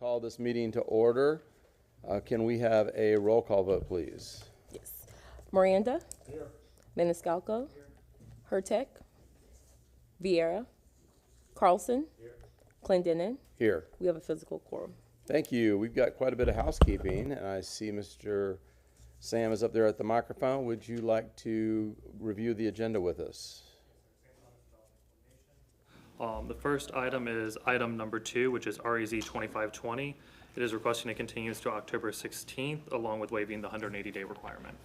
Call this meeting to order. Can we have a roll call vote, please? Yes. Miranda. Here. Maniscalco. Here. Hurtek. Vieira. Carlson. Here. Clendenin. Here. We have a physical quorum. Thank you. We've got quite a bit of housekeeping, and I see Mr. Sam is up there at the microphone. Would you like to review the agenda with us? The first item is item number 2, which is REZ 2520. It is requesting a continuance to October 16th, along with waiving the 180-day requirement.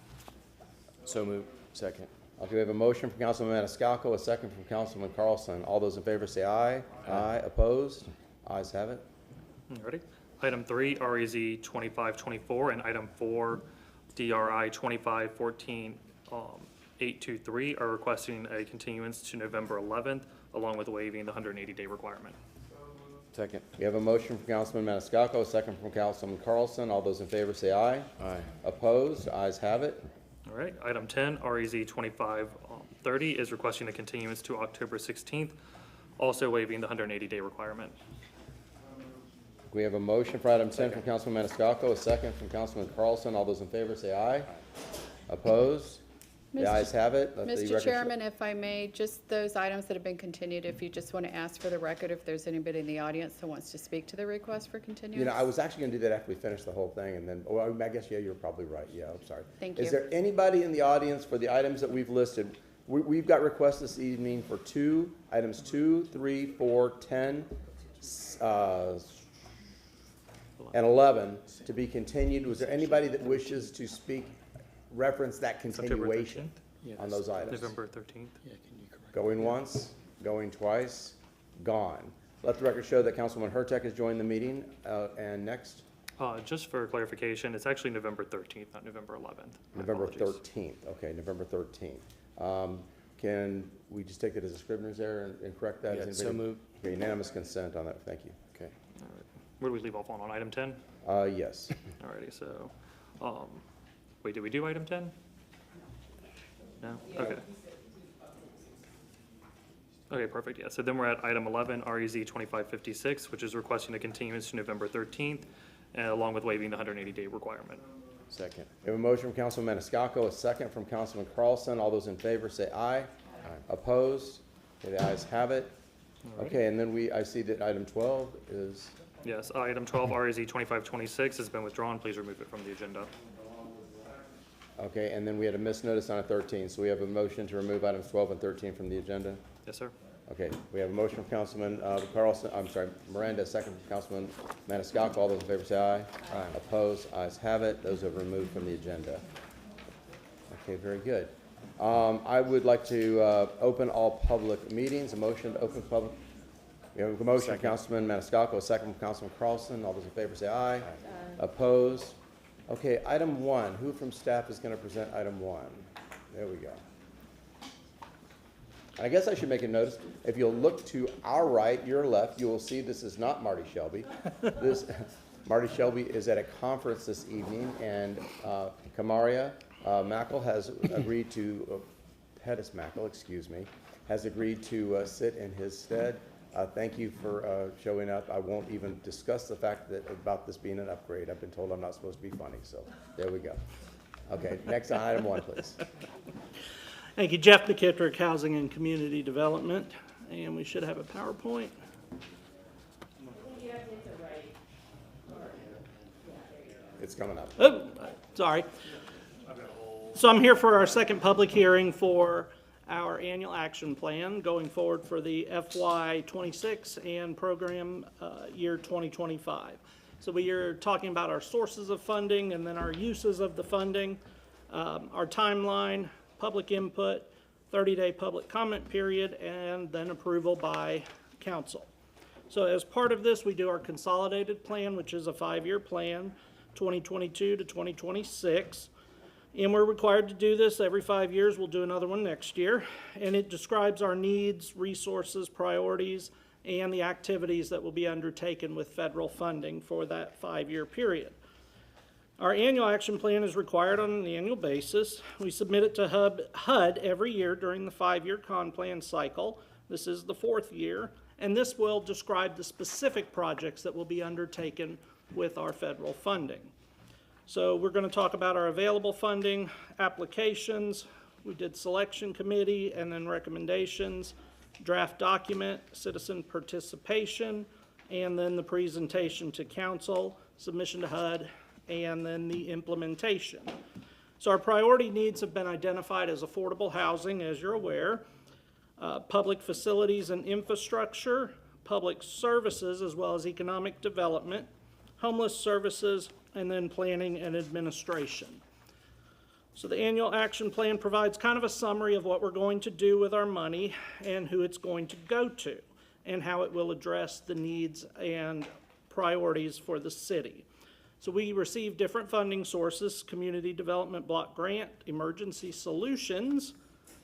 So moved. Second. Okay, we have a motion from Councilman Maniscalco, a second from Councilman Carlson. All those in favor say aye. Aye. Opposed? Ayes have it. Ready? Item 3, REZ 2524, and item 4, DRI 2514 823 are requesting a continuance to November 11th, along with waiving the 180-day requirement. Second. We have a motion from Councilman Maniscalco, a second from Councilman Carlson. All those in favor say aye. Aye. Opposed? Ayes have it. All right, item 10, REZ 2530 is requesting a continuance to October 16th, also waiving the 180-day requirement. We have a motion for item 10 from Councilman Maniscalco, a second from Councilman Carlson. All those in favor say aye. Opposed? The ayes have it. Let the record Mr. show- Chairman, if I may, just those items that have been continued, if you just want to ask for the record, if there's anybody in the audience that wants to speak to the request for continuance. You know, I was actually going to do that after we finish the whole thing, and then, oh, I guess, yeah, you're probably right. Yeah, I'm sorry. Thank Is you. there anybody in the audience for the items that we've listed? We've got requests this evening for items 2, 3, 4, 10, and 11 to be continued. Was there anybody that wishes to speak, reference that September continuation 13th? on those items? November 13th. Going once, going twice, gone. Let the record show that Councilman Hurtek has joined the meeting. And next, Just for clarification, it's actually November 13th, not November 11th. My November apologies. 13th. Okay, November 13th. Can we just take it as a scrivener's error and correct that? Yeah, Is so anybody- moved. Okay, unanimous consent on that. Thank you. Okay. All right. Where do we leave off on item 10? Yes. Alrighty, so, wait, did we do item 10? No? Okay. Okay, perfect, yeah. So then we're at item 11, REZ 2556, which is requesting a continuance to November 13th, along with waiving the 180-day requirement. Second. We have a motion from Councilman Maniscalco, a second from Councilman Carlson. All those in favor say aye. Aye. Opposed? Okay, the ayes have it. All right. Okay, and then I see that item 12 is, Yes, item 12, REZ 2526 has been withdrawn. Please remove it from the agenda. okay, and then we had a missed notice on a 13. So we have a motion to remove items 12 and 13 from the agenda. Yes, sir. Okay, we have a motion from Councilman Carlson, I'm sorry, Miranda, a second from Councilman Maniscalco. All those in favor say aye. Aye. Opposed? Ayes have it. Those are removed from the agenda. Okay, very good. I would like to open all public meetings. A motion to open public. We have a motion from Councilman Maniscalco, a second from Councilman Carlson. All those in favor say aye. Opposed? Okay, item 1. Who from staff is going to present item 1? There we go. I guess I should make a notice. If you'll look to our right, your left, you will see this is not Marty Shelby. Marty Shelby is at a conference this evening, and Kamaria Mackle has agreed to, Pettis Mackle, excuse me, has agreed to sit in his stead. Thank you for showing up. I won't even discuss the fact that about this being an upgrade. I've been told I'm not supposed to be funny, so there we go. Okay, next on item 1, please. Thank you, Jeff McKittrick, Housing and Community Development, and we should have a PowerPoint. It's coming up. Oh, sorry. So I'm here for our second public hearing for our annual action plan going forward for the FY26 and program year 2025. So we are talking about our sources of funding and then our uses of the funding, our timeline, public input, 30-day public comment period, and then approval by council. So as part of this, we do our consolidated plan, which is a 5-year plan, 2022 to 2026. And we're required to do this every 5 years. We'll do another one next year. And it describes our needs, resources, priorities, and the activities that will be undertaken with federal funding for that 5-year period. Our annual action plan is required on an annual basis. We submit it to HUD every year during the 5-year con plan cycle. This is the 4th year, and this will describe the specific projects that will be undertaken with our federal funding. So we're going to talk about our available funding, applications, we did selection committee, and then recommendations, draft document, citizen participation, and then the presentation to council, submission to HUD, and then the implementation. So our priority needs have been identified as affordable housing, as you're aware, public facilities and infrastructure, public services, as well as economic development, homeless services, and then planning and administration. So the annual action plan provides kind of a summary of what we're going to do with our money and who it's going to go to and how it will address the needs and priorities for the city. So we receive different funding sources: Community Development Block Grant, Emergency Solutions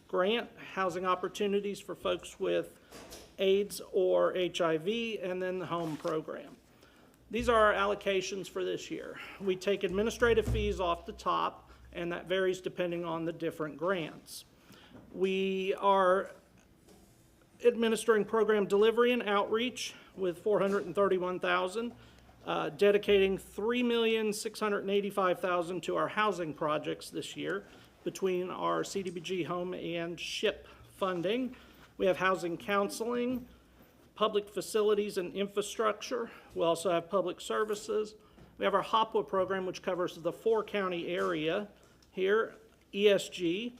Grant, Housing Opportunities for folks with AIDS or HIV, and then the Home Program. These are our allocations for this year. We take administrative fees off the top, and that varies depending on the different grants. We are administering program delivery and outreach with $431,000, dedicating $3,685,000 to our housing projects this year between our CDBG home and SHIP funding. We have housing counseling, public facilities and infrastructure. We also have public services. We have our HOPWA program, which covers the 4-county area here, ESG,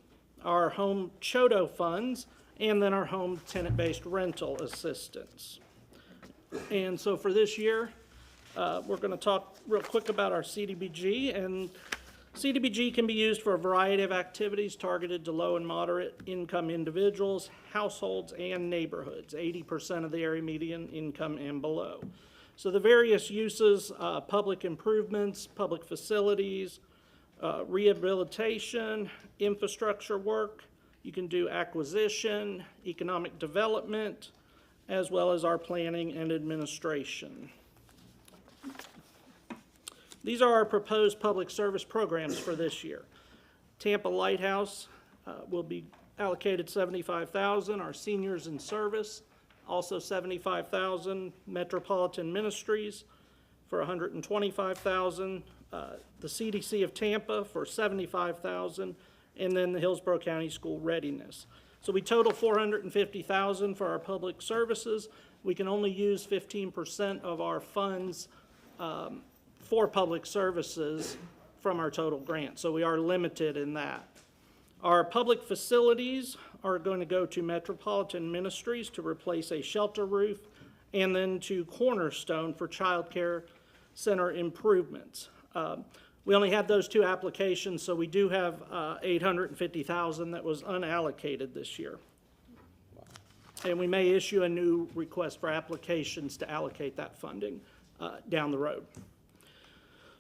our home CHODO funds, and then our home tenant-based rental assistance. And so for this year, we're going to talk real quick about our CDBG, and CDBG can be used for a variety of activities targeted to low and moderate income individuals, households, and neighborhoods, 80% of the area median income and below. So the various uses, public improvements, public facilities, rehabilitation, infrastructure work. You can do acquisition, economic development, as well as our planning and administration. These are our proposed public service programs for this year. Tampa Lighthouse will be allocated $75,000. Our seniors in service, also $75,000. Metropolitan Ministries for $125,000. The CDC of Tampa for $75,000, and then the Hillsborough County School Readiness. So we total $450,000 for our public services. We can only use 15% of our funds for public services from our total grant, so we are limited in that. Our public facilities are going to go to Metropolitan Ministries to replace a shelter roof, and then to Cornerstone for child care center improvements. We only had those two applications, so we do have $850,000 that was unallocated this year. And we may issue a new request for applications to allocate that funding down the road.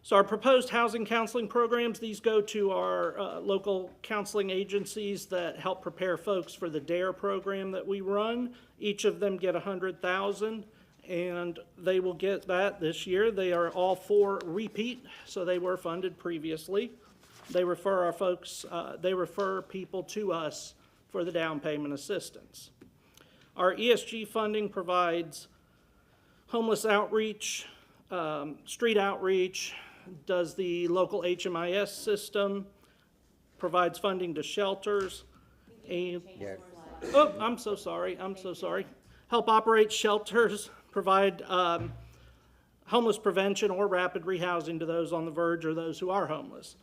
So our proposed housing counseling programs, these go to our local counseling agencies that help prepare folks for the DARE program that we run. Each of them get $100,000, and they will get that this year. They are all 4 repeat, so they were funded previously. They refer our folks, they refer people to us for the down payment assistance. Our ESG funding provides homeless outreach, street outreach, does the local HMIS system, provides funding to shelters, and, Yeah. oh, I'm so sorry, help operate shelters, provide homeless prevention or rapid rehousing to those on the verge or those who are homeless.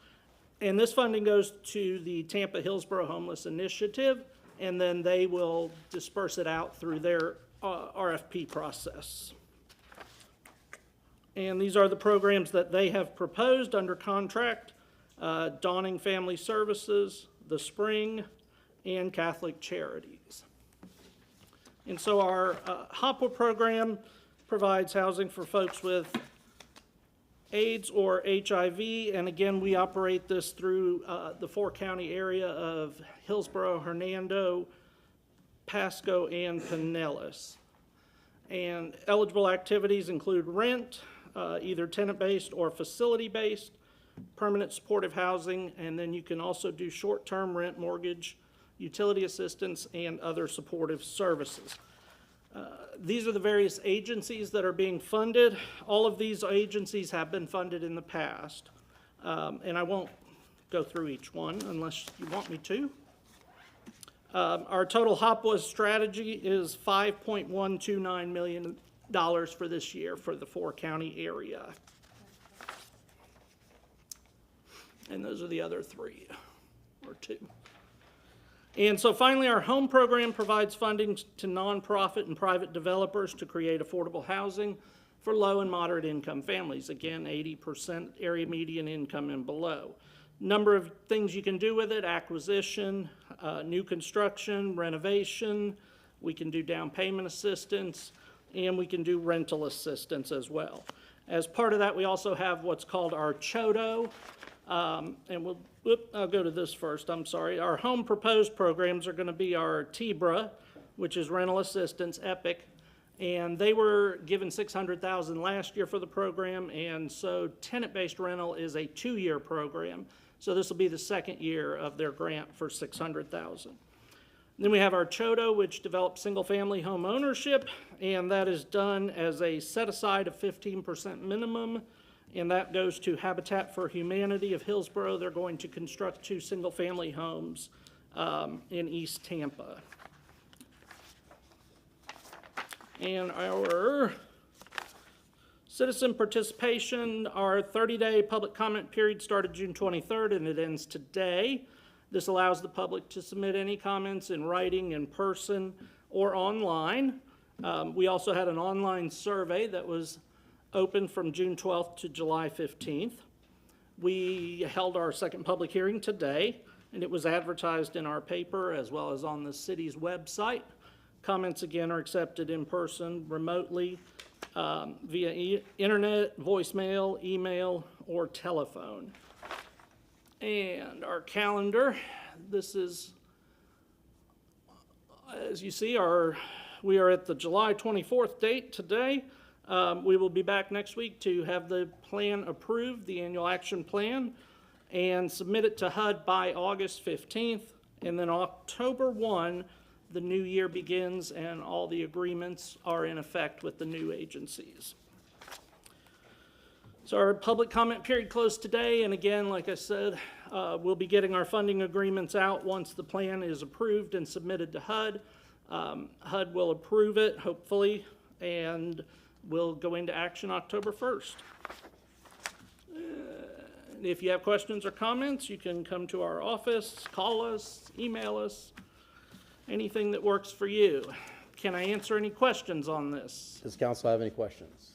And this funding goes to the Tampa Hillsborough Homeless Initiative, and then they will disperse it out through their RFP process. And these are the programs that they have proposed under contract: Dawning Family Services, The Spring, and Catholic Charities. And so our HOPWA program provides housing for folks with AIDS or HIV, and again, we operate this through the 4-county area of Hillsborough, Hernando, Pasco, and Pinellas. And eligible activities include rent, either tenant-based or facility-based, permanent supportive housing, and then you can also do short-term rent, mortgage, utility assistance, and other supportive services. These are the various agencies that are being funded. All of these agencies have been funded in the past. And I won't go through each one unless you want me to. Our total HOPWA strategy is $5.129 million for this year for the 4-county area. And those are the other 3 or 2. And so finally, our home program provides funding to nonprofit and private developers to create affordable housing for low and moderate income families. Again, 80% area median income and below. Number of things you can do with it: acquisition, new construction, renovation. We can do down payment assistance, and we can do rental assistance as well. As part of that, we also have what's called our CHODO, and I'll go to this first, I'm sorry. Our home proposed programs are gonna be our TBRA, which is rental assistance, EPIC, and they were given $600,000 last year for the program, and so tenant-based rental is a 2-year program. So this will be the 2nd year of their grant for $600,000. Then we have our CHODO, which develops single-family home ownership, and that is done as a set-aside of 15% minimum, and that goes to Habitat for Humanity of Hillsborough. They're going to construct 2 single-family homes in East Tampa. And our citizen participation, our 30-day public comment period started June 23rd, and it ends today. This allows the public to submit any comments in writing, in person, or online. We also had an online survey that was open from June 12th to July 15th. We held our 2nd public hearing today, and it was advertised in our paper as well as on the city's website. Comments, again, are accepted in person, remotely, via internet, voicemail, email, or telephone. And our calendar, this is, as you see, we are at the July 24th date today. We will be back next week to have the plan approved, the annual action plan, and submit it to HUD by August 15th. And then October 1, the new year begins and all the agreements are in effect with the new agencies. So our public comment period closed today, and again, like I said, we'll be getting our funding agreements out once the plan is approved and submitted to HUD. HUD will approve it, hopefully, and will go into action October 1st. If you have questions or comments, you can come to our office, call us, email us, anything that works for you. Can I answer any questions on this? Does council have any questions?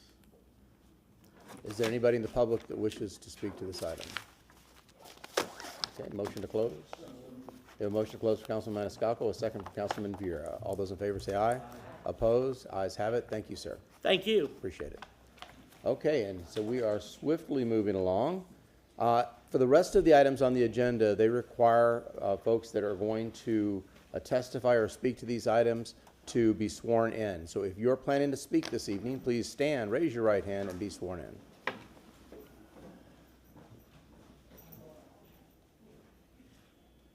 Is there anybody in the public that wishes to speak to this item? Okay, motion to close. We have a motion to close for Councilman Maniscalco, a second for Councilman Vieira. All those in favor say aye. Opposed? Ayes have it. Thank you, sir. Thank you. Appreciate it. Okay, and so we are swiftly moving along. For the rest of the items on the agenda, they require folks that are going to testify or speak to these items to be sworn in. So if you're planning to speak this evening, please stand, raise your right hand, and be sworn in.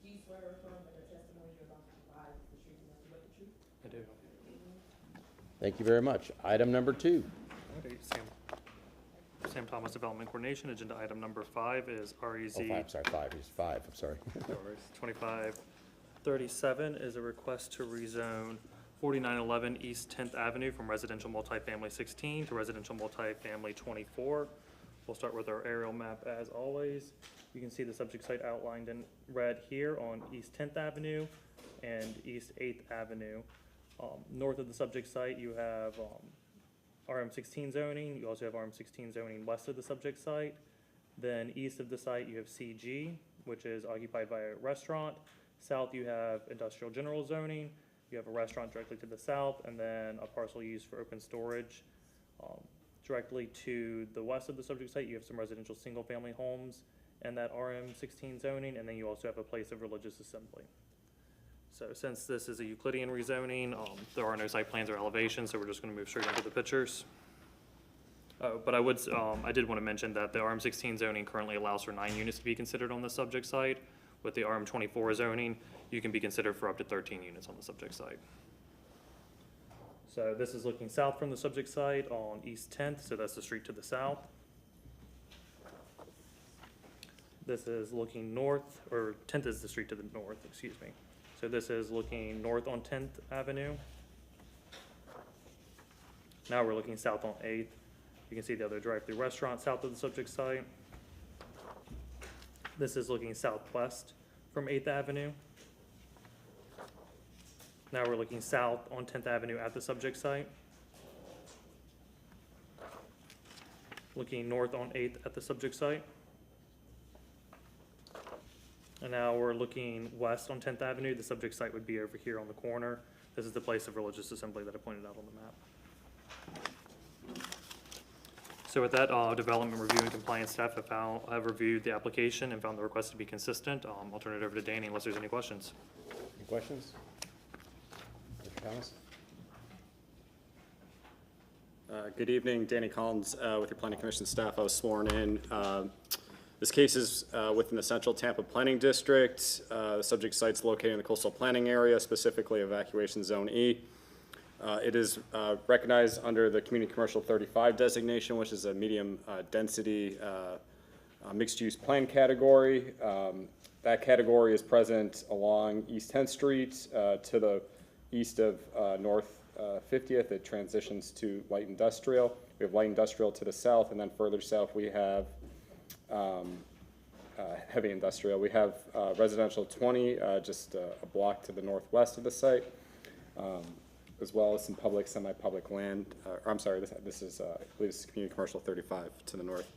Do you swear or affirm that the testimony you're about to provide is the truth and nothing but the truth? I do. Thank you very much. Item number 2. Okay, Sam Thomas Development Coordination, agenda item number 5 is REZ. Oh, 5, sorry, 5. Here's 5, I'm sorry. 2537 is a request to rezone 4911 East 10th Avenue from residential multifamily 16 to residential multifamily 24. We'll start with our aerial map as always. You can see the subject site outlined in red here on East 10th Avenue and East 8th Avenue. North of the subject site, you have RM16 zoning. You also have RM16 zoning west of the subject site. Then east of the site, you have CG, which is occupied by a restaurant. South, you have industrial general zoning. You have a restaurant directly to the south, and then a parcel used for open storage. Directly to the west of the subject site, you have some residential single-family homes and that RM16 zoning, and then you also have a place of religious assembly. So since this is a Euclidean rezoning, there are no site plans or elevations, so we're just gonna move straight into the pictures. But I did want to mention that the RM16 zoning currently allows for 9 units to be considered on the subject site. With the RM24 zoning, you can be considered for up to 13 units on the subject site. So this is looking south from the subject site on East 10th, so that's the street to the south. This is looking north, or 10th is the street to the north, excuse me. So this is looking north on 10th Avenue. Now we're looking south on 8th. You can see the other drive-through restaurant south of the subject site. This is looking southwest from 8th Avenue. Now we're looking south on 10th Avenue at the subject site. Looking north on 8th at the subject site. And now we're looking west on 10th Avenue. The subject site would be over here on the corner. This is the place of religious assembly that I pointed out on the map. So with that, development review and compliance staff have reviewed the application and found the request to be consistent. I'll turn it over to Danny unless there's any questions. Any questions? Mr. Thomas? Good evening, Danny Collins with your Planning Commission staff. I was sworn in. This case is within the Central Tampa Planning District. The subject site's located in the coastal planning area, specifically Evacuation Zone E. It is recognized under the Community Commercial 35 designation, which is a medium density mixed-use plan category. That category is present along East 10th Street to the east of North 50th. It transitions to light industrial. We have light industrial to the south, and then further south we have heavy industrial. We have residential 20, just a block to the northwest of the site, as well as some public, semi-public land. I'm sorry, this is, I believe this is Community Commercial 35 to the north.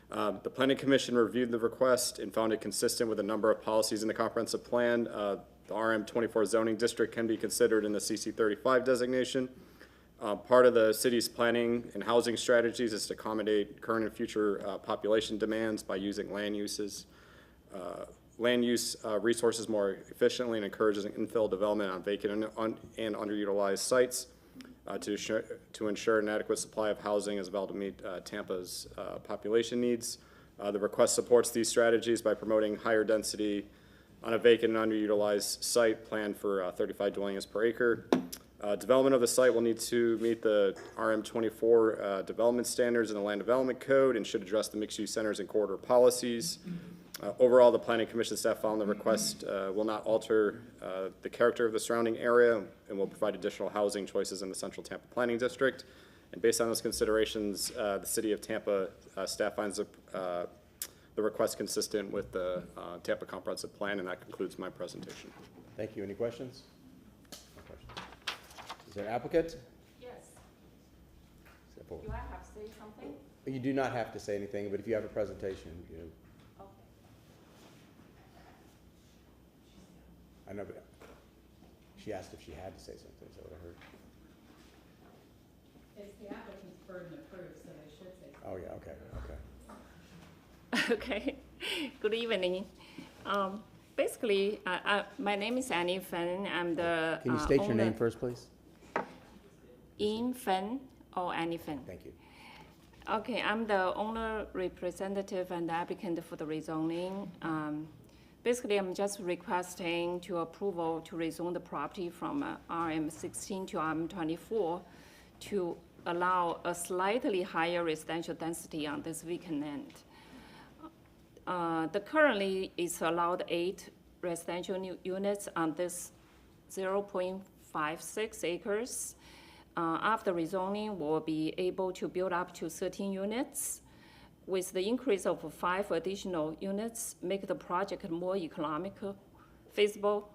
The Planning Commission reviewed the request and found it consistent with a number of policies in the comprehensive plan. The RM 24 zoning district can be considered in the CC 35 designation. Part of the city's planning and housing strategies is to accommodate current and future population demands by using land use resources more efficiently and encourages infill development on vacant and underutilized sites to ensure an adequate supply of housing as well to meet Tampa's population needs. The request supports these strategies by promoting higher density on a vacant and underutilized site planned for 35 dwelling units per acre. Development of the site will need to meet the RM 24 development standards in the Land Development Code and should address the mixed-use centers and corridor policies. Overall, the Planning Commission staff found the request will not alter the character of the surrounding area and will provide additional housing choices in the Central Tampa Planning District. And based on those considerations, the City of Tampa staff finds the request consistent with the Tampa Comprehensive Plan, and that concludes my presentation. Thank you. Any questions? No questions. Is there an applicant? Yes. Step forward. Do I have to say something? You do not have to say anything, but if you have a presentation, you know, Okay. I know, but she asked if she had to say something, is that what I heard? It's the applicant's burden of proof, so they should say something. Oh, yeah, okay, okay. Okay, good evening. Basically, my name is Annie Fen. I'm the Can you state your owner- name first, please? In Fen or Annie Fen. Thank you. Okay, I'm the owner representative and applicant for the rezoning. Basically, I'm just requesting to approval to rezone the property from RM 16 to RM 24 to allow a slightly higher residential density on this vacant land. The currently is allowed 8 residential units on this 0.56 acres. After rezoning, we'll be able to build up to 13 units. With the increase of 5 additional units, make the project more economical, feasible,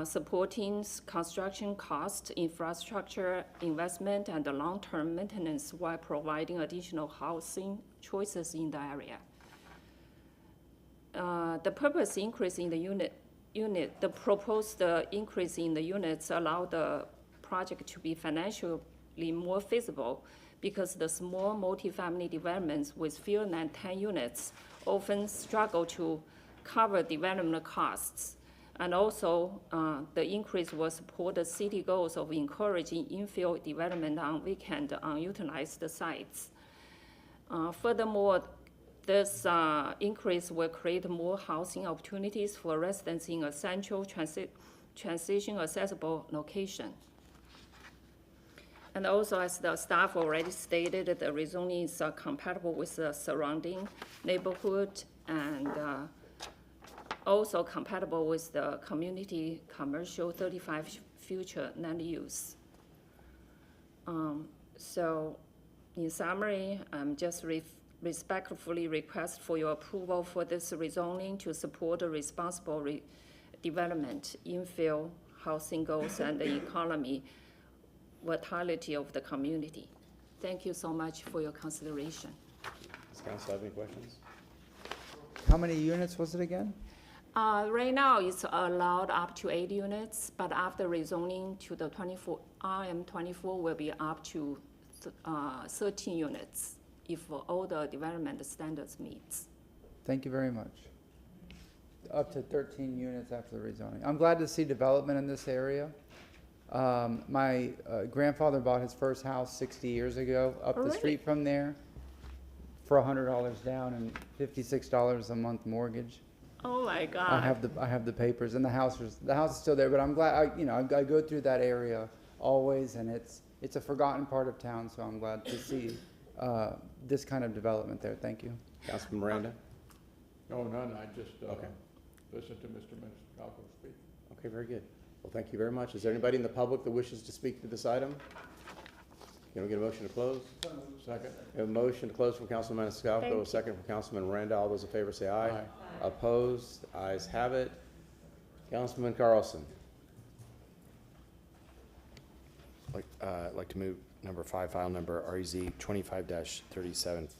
supporting construction cost, infrastructure investment, and the long-term maintenance while providing additional housing choices in the area. The purpose increase in the the proposed increase in the units allow the project to be financially more feasible because the small multifamily developments with fewer than 10 units often struggle to cover development costs. And also, the increase will support the city goals of encouraging infill development on vacant, unutilized sites. Furthermore, this increase will create more housing opportunities for residents in a central transition accessible location. And also, as the staff already stated, the rezoning is compatible with the surrounding neighborhood and also compatible with the community commercial 35 future land use. So in summary, I'm just respectfully request for your approval for this rezoning to support the responsible development, infill, housing goals, and the economy vitality of the community. Thank you so much for your consideration. Does council have any questions? How many units was it again? Right now, it's allowed up to 8 units, but after rezoning to the RM24 will be up to 13 units if all the development standards meets. Thank you very much. Up to 13 units after the rezoning. I'm glad to see development in this area. My grandfather bought his first house 60 years ago up the Really? street from there for $100 down and $56 a month mortgage. Oh my God. I have the papers, and the house is still there. But I'm glad I go through that area always, and it's a forgotten part of town. So I'm glad to see this kind of development there. Thank you. Councilman Miranda? No, none, I just, Okay. listened to Mr. Maniscalco speak. Okay, very good. Well, thank you very much. Is there anybody in the public that wishes to speak to this item? Can we get a motion to close? Second? We have a motion to close from Councilman Maniscalco, Thank a you. second from Councilman Miranda. All those in favor say aye. Aye. Opposed? Ayes have it. Councilman Carlson. I'd like to move number 5, file number REZ 25-37.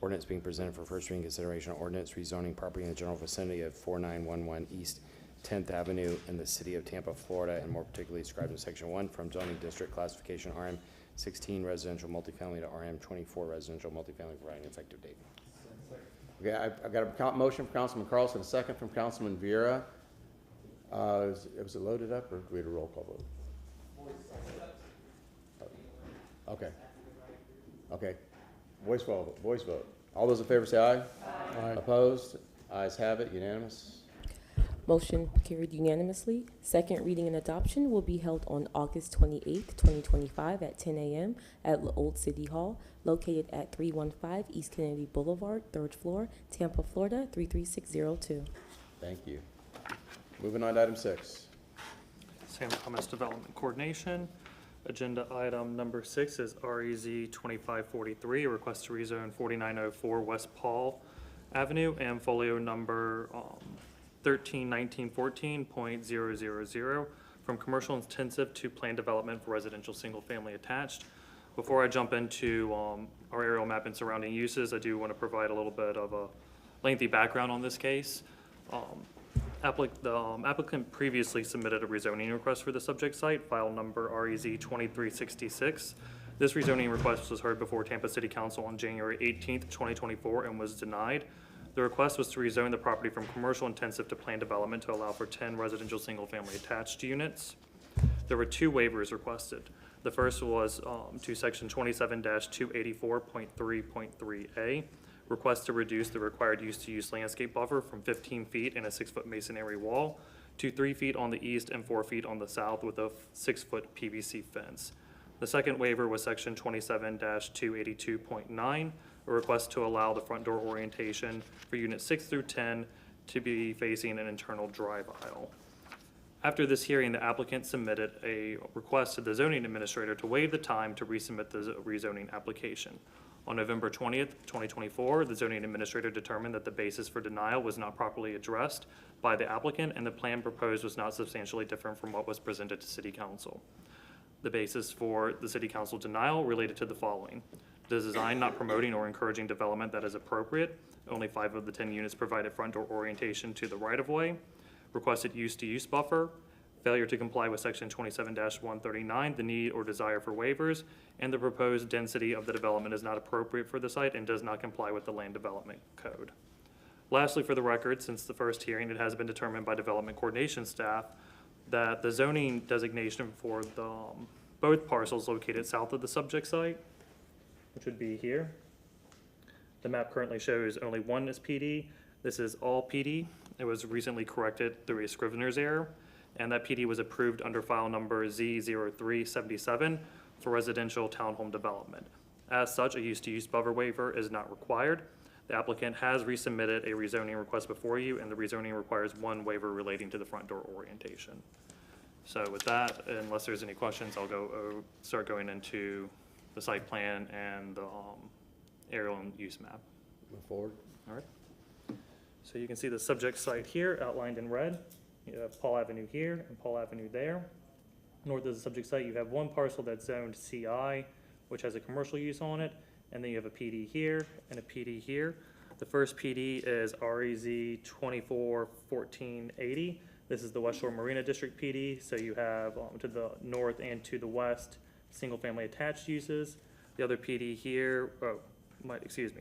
Ordinance being presented for first reading consideration. Ordinance rezoning property in the general vicinity of 4911 East 10th Avenue in the city of Tampa, Florida, and more particularly described in section 1 from zoning district classification RM 16 residential multifamily to RM 24 residential multifamily, providing an effective date. Okay, I've got a motion from Councilman Carlson, a second from Councilman Vieira. Was it loaded up, or do we have a roll call vote? Okay. Okay. Voice vote. All those in favor say aye. Aye. Opposed? Ayes have it, unanimous. Motion carried unanimously. Second reading and adoption will be held on August 28th, 2025 at 10 a.m. at the Old City Hall, located at 315 East Kennedy Boulevard, 3rd floor, Tampa, Florida, 33602. Thank you. Moving on to item 6. Sam Thomas Development Coordination. Agenda item number 6 is REZ 2543, a request to rezone 4904 West Paul Avenue and folio number 131914.000 from commercial intensive to planned development for residential single-family attached. Before I jump into our aerial map and surrounding uses, I do want to provide a little bit of a lengthy background on this case. The applicant previously submitted a rezoning request for the subject site, file number REZ 2366. This rezoning request was heard before Tampa City Council on January 18th, 2024, and was denied. The request was to rezone the property from commercial intensive to planned development to allow for 10 residential single-family attached units. There were 2 waivers requested. The first was to section 27-284.3.3A, request to reduce the required use-to-use landscape buffer from 15 feet and a 6-foot masonry wall to 3 feet on the east and 4 feet on the south with a 6-foot PVC fence. The second waiver was section 27-282.9, a request to allow the front door orientation for units 6 through 10 to be facing an internal drive aisle. After this hearing, the applicant submitted a request to the zoning administrator to waive the time to resubmit the rezoning application. On November 20th, 2024, the zoning administrator determined that the basis for denial was not properly addressed by the applicant and the plan proposed was not substantially different from what was presented to City Council. The basis for the City Council denial related to the following: the design not promoting or encouraging development that is appropriate, only 5 of the 10 units provided front door orientation to the right-of-way, requested use-to-use buffer, failure to comply with section 27-139, the need or desire for waivers, and the proposed density of the development is not appropriate for the site and does not comply with the land development code. Lastly, for the record, since the first hearing, it has been determined by development coordination staff that the zoning designation for the both parcels located south of the subject site, which would be here. The map currently shows only one is PD. This is all PD. It was recently corrected through a Scrivener's error, and that PD was approved under file number Z0377 for residential townhome development. As such, a use-to-use buffer waiver is not required. The applicant has resubmitted a rezoning request before you, and the rezoning requires one waiver relating to the front door orientation. So with that, unless there's any questions, I'll start going into the site plan and the aerial and use map. Move forward. All right. So you can see the subject site here outlined in red. You have Paul Avenue here and Paul Avenue there. North of the subject site, you have one parcel that's zoned CI, which has a commercial use on it, and then you have a PD here and a PD here. The first PD is REZ 241480. This is the West Shore Marina District PD, so you have to the north and to the west, single-family attached uses. The other PD here,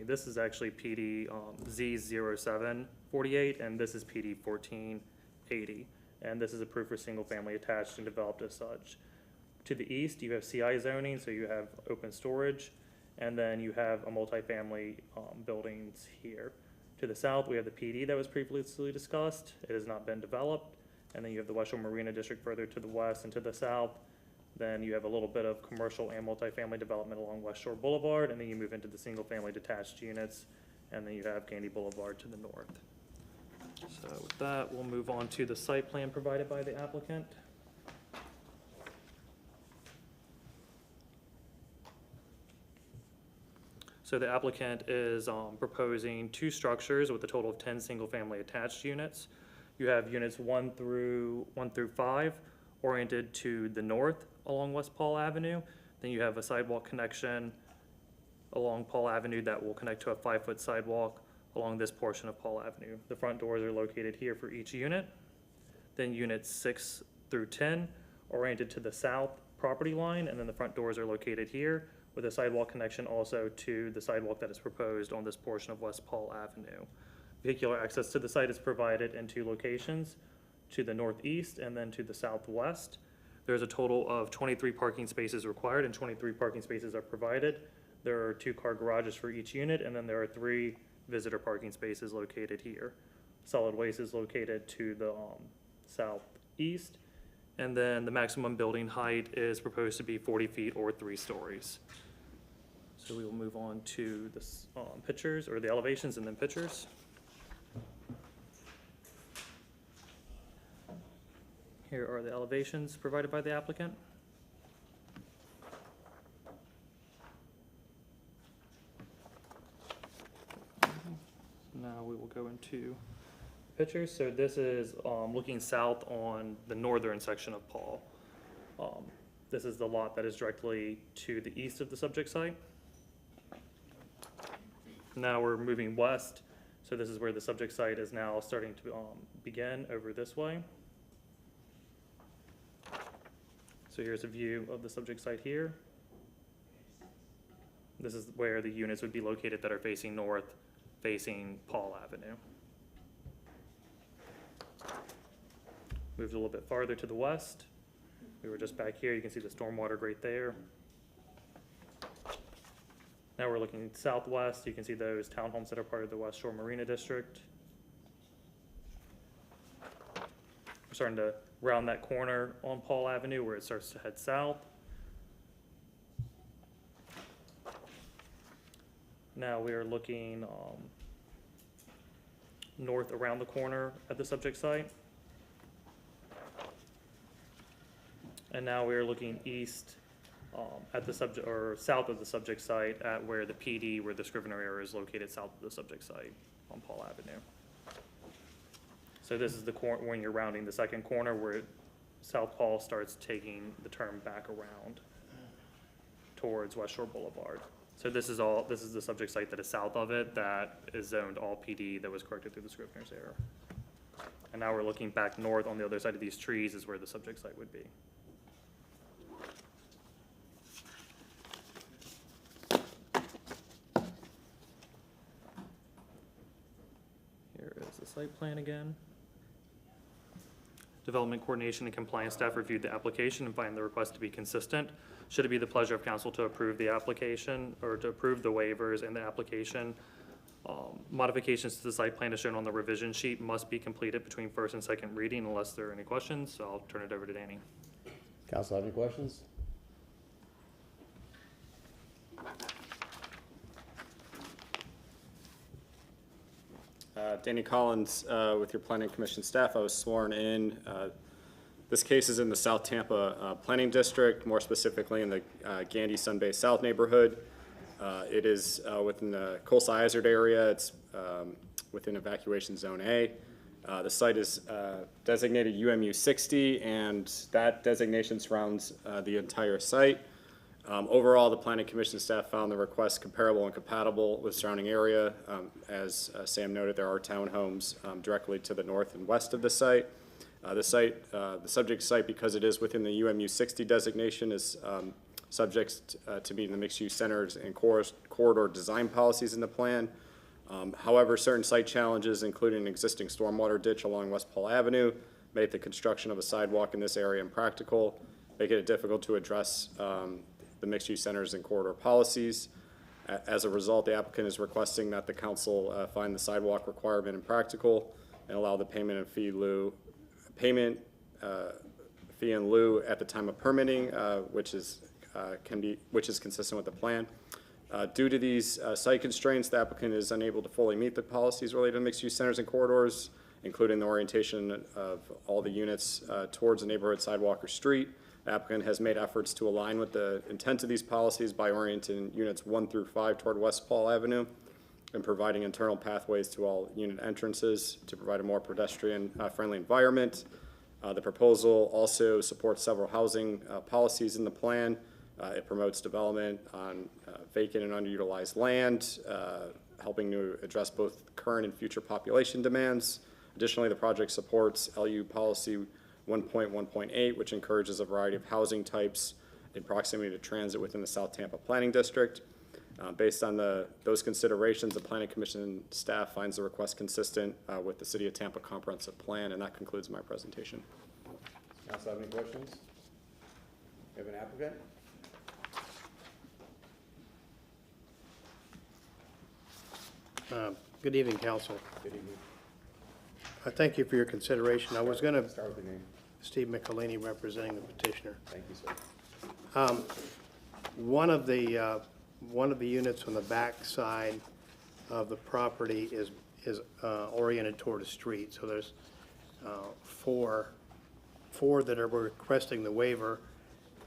this is actually PD Z0748, and this is PD 1480. And this is approved for single-family attached and developed as such. To the east, you have CI zoning, so you have open storage, and then you have a multifamily buildings here. To the south, we have the PD that was previously discussed. It has not been developed. And then you have the West Shore Marina District further to the west and to the south. Then you have a little bit of commercial and multifamily development along West Shore Boulevard, and then you move into the single-family detached units, and then you have Gandy Boulevard to the north. So with that, we'll move on to the site plan provided by the applicant. So the applicant is proposing two structures with a total of 10 single-family attached units. You have units 1 through 5 oriented to the north along West Paul Avenue. Then you have a sidewalk connection along Paul Avenue that will connect to a 5-foot sidewalk along this portion of Paul Avenue. The front doors are located here for each unit. Then units 6 through 10 oriented to the south property line, and then the front doors are located here with a sidewalk connection also to the sidewalk that is proposed on this portion of West Paul Avenue. Vehicular access to the site is provided in 2 locations, to the northeast and then to the southwest. There's a total of 23 parking spaces required, and 23 parking spaces are provided. There are 2-car garages for each unit, and then there are 3 visitor parking spaces located here. Solid waste is located to the southeast, and then the maximum building height is proposed to be 40 feet or 3 stories. So we will move on to the pictures, or the elevations and then pictures. Here are the elevations provided by the applicant. Now we will go into pictures. So this is looking south on the northern section of Paul. This is the lot that is directly to the east of the subject site. Now we're moving west. So this is where the subject site is now starting to begin over this way. So here's a view of the subject site here. This is where the units would be located that are facing north, facing Paul Avenue. Moved a little bit farther to the west. We were just back here. You can see the stormwater right there. Now we're looking southwest. You can see those townhomes that are part of the West Shore Marina District. We're starting to round that corner on Paul Avenue where it starts to head south. Now we are looking north around the corner at the subject site. And now we are looking east at the subject, or south of the subject site at where the PD, where the Scrivener area is located south of the subject site on Paul Avenue. So this is the corner, when you're rounding the second corner where South Paul starts taking the turn back around towards West Shore Boulevard. So this is the subject site that is south of it that is zoned all PD that was corrected through the Scrivener's error. And now we're looking back north on the other side of these trees is where the subject site would be. Here is the site plan again. Development Coordination and Compliance staff reviewed the application and find the request to be consistent. Should it be the pleasure of council to approve the application or to approve the waivers in the application, modifications to the site plan as shown on the revision sheet must be completed between first and second reading unless there are any questions. So I'll turn it over to Danny. Council have any questions? Danny Collins, with your Planning Commission staff. I was sworn in. This case is in the South Tampa Planning District, more specifically in the Gandy Sun Bay South neighborhood. It is within the Colsa Izard area. It's within Evacuation Zone A. The site is designated UMU 60, and that designation surrounds the entire site. Overall, the Planning Commission staff found the request comparable and compatible with surrounding area. As Sam noted, there are townhomes directly to the north and west of the site. The subject site, because it is within the UMU 60 designation, is subject to meeting the mixed-use centers and corridor design policies in the plan. However, certain site challenges, including an existing stormwater ditch along West Paul Avenue, make the construction of a sidewalk in this area impractical, making it difficult to address the mixed-use centers and corridor policies. As a result, the applicant is requesting that the council find the sidewalk requirement impractical and allow the payment in lieu at the time of permitting, which is consistent with the plan. Due to these site constraints, the applicant is unable to fully meet the policies related to mixed-use centers and corridors, including the orientation of all the units towards a neighborhood sidewalk or street. The applicant has made efforts to align with the intent of these policies by orienting units 1 through 5 toward West Paul Avenue and providing internal pathways to all unit entrances to provide a more pedestrian-friendly environment. The proposal also supports several housing policies in the plan. It promotes development on vacant and underutilized land, helping to address both current and future population demands. Additionally, the project supports LU Policy 1.1.8, which encourages a variety of housing types in proximity to transit within the South Tampa Planning District. Based on those considerations, the Planning Commission staff finds the request consistent with the City of Tampa Comprehensive Plan, and that concludes my presentation. Council have any questions? You have an applicant? Good evening, Council. Good evening. Thank you for your consideration. I was going to, Start with your name. Steve Michelini, representing the petitioner. Thank you, sir. One of the units on the back side of the property is oriented toward a street. So there's four that are requesting the waiver,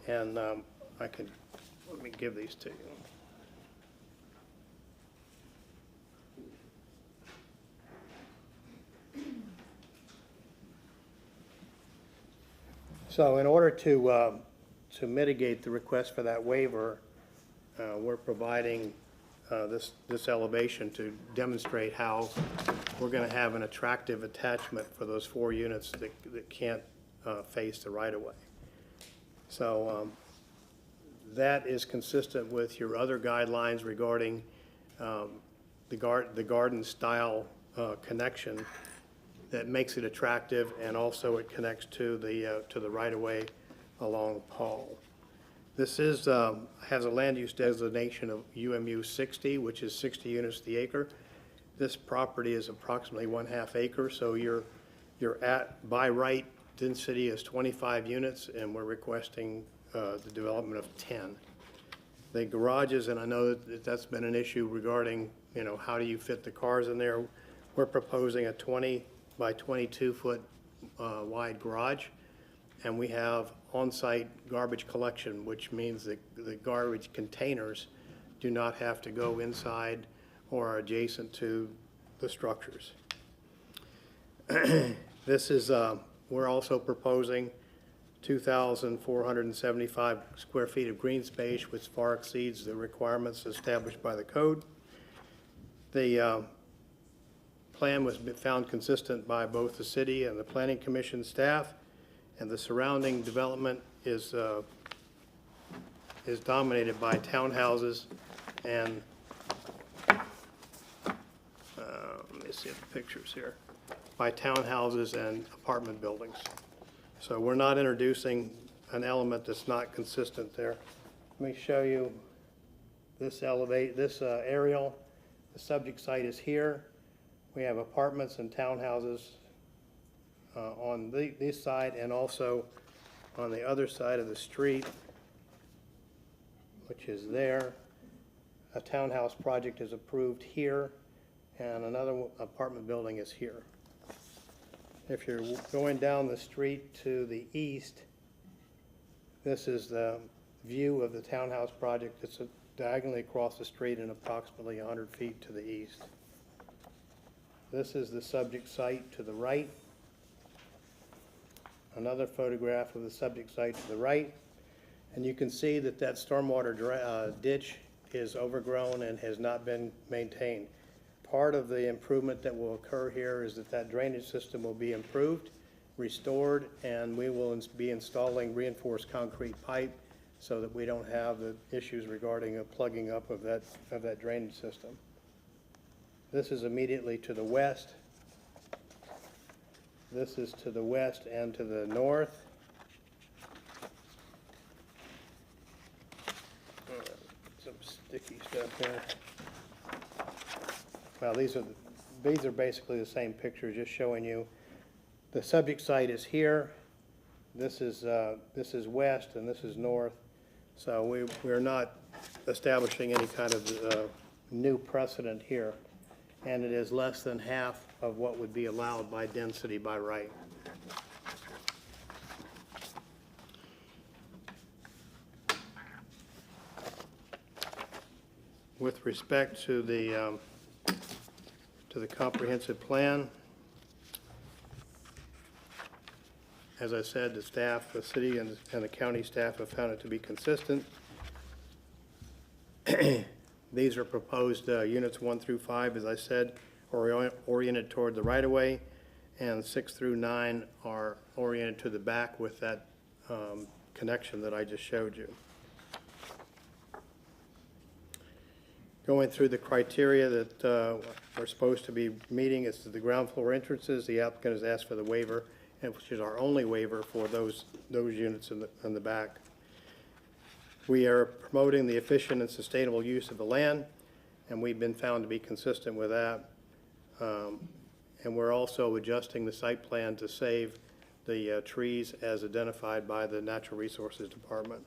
and let me give these to you. So in order to mitigate the request for that waiver, we're providing this elevation to demonstrate how we're going to have an attractive attachment for those 4 units that can't face the right-of-way. So that is consistent with your other guidelines regarding the garden-style connection that makes it attractive, and also it connects to the right-of-way along Paul. This has a land use designation of UMU 60, which is 60 units to the acre. This property is approximately 1/2 acre, so you're at, by right, density is 25 units, and we're requesting the development of 10. The garages, and I know that's been an issue regarding, how do you fit the cars in there? We're proposing a 20 by 22 foot wide garage, and we have on-site garbage collection, which means that the garbage containers do not have to go inside or are adjacent to the structures. This is, we're also proposing 2,475 square feet of green space, which far exceeds the requirements established by the code. The plan was found consistent by both the city and the Planning Commission staff, and the surrounding development is dominated by townhouses and let me see the pictures here, by townhouses and apartment buildings. So we're not introducing an element that's not consistent there. Let me show you this aerial. The subject site is here. We have apartments and townhouses on this side, and also on the other side of the street, which is there. A townhouse project is approved here, and another apartment building is here. If you're going down the street to the east, this is the view of the townhouse project. It's diagonally across the street and approximately 100 feet to the east. This is the subject site to the right. Another photograph of the subject site to the right. And you can see that that stormwater ditch is overgrown and has not been maintained. Part of the improvement that will occur here is that that drainage system will be improved, restored, and we will be installing reinforced concrete pipe so that we don't have the issues regarding a plugging up of that drainage system. This is immediately to the west. This is to the west and to the north. Some sticky stuff there. Well, these are basically the same picture, just showing you. The subject site is here. This is west and this is north. So we're not establishing any kind of new precedent here. And it is less than half of what would be allowed by density by right. With respect to the comprehensive plan, as I said, the staff, the city and the county staff have found it to be consistent. These are proposed units 1 through 5, as I said, are oriented toward the right-of-way, and 6 through 9 are oriented to the back with that connection that I just showed you. Going through the criteria that we're supposed to be meeting, is the ground floor entrances. The applicant has asked for the waiver, which is our only waiver for those units in the back. We are promoting the efficient and sustainable use of the land, and we've been found to be consistent with that. And we're also adjusting the site plan to save the trees as identified by the Natural Resources Department.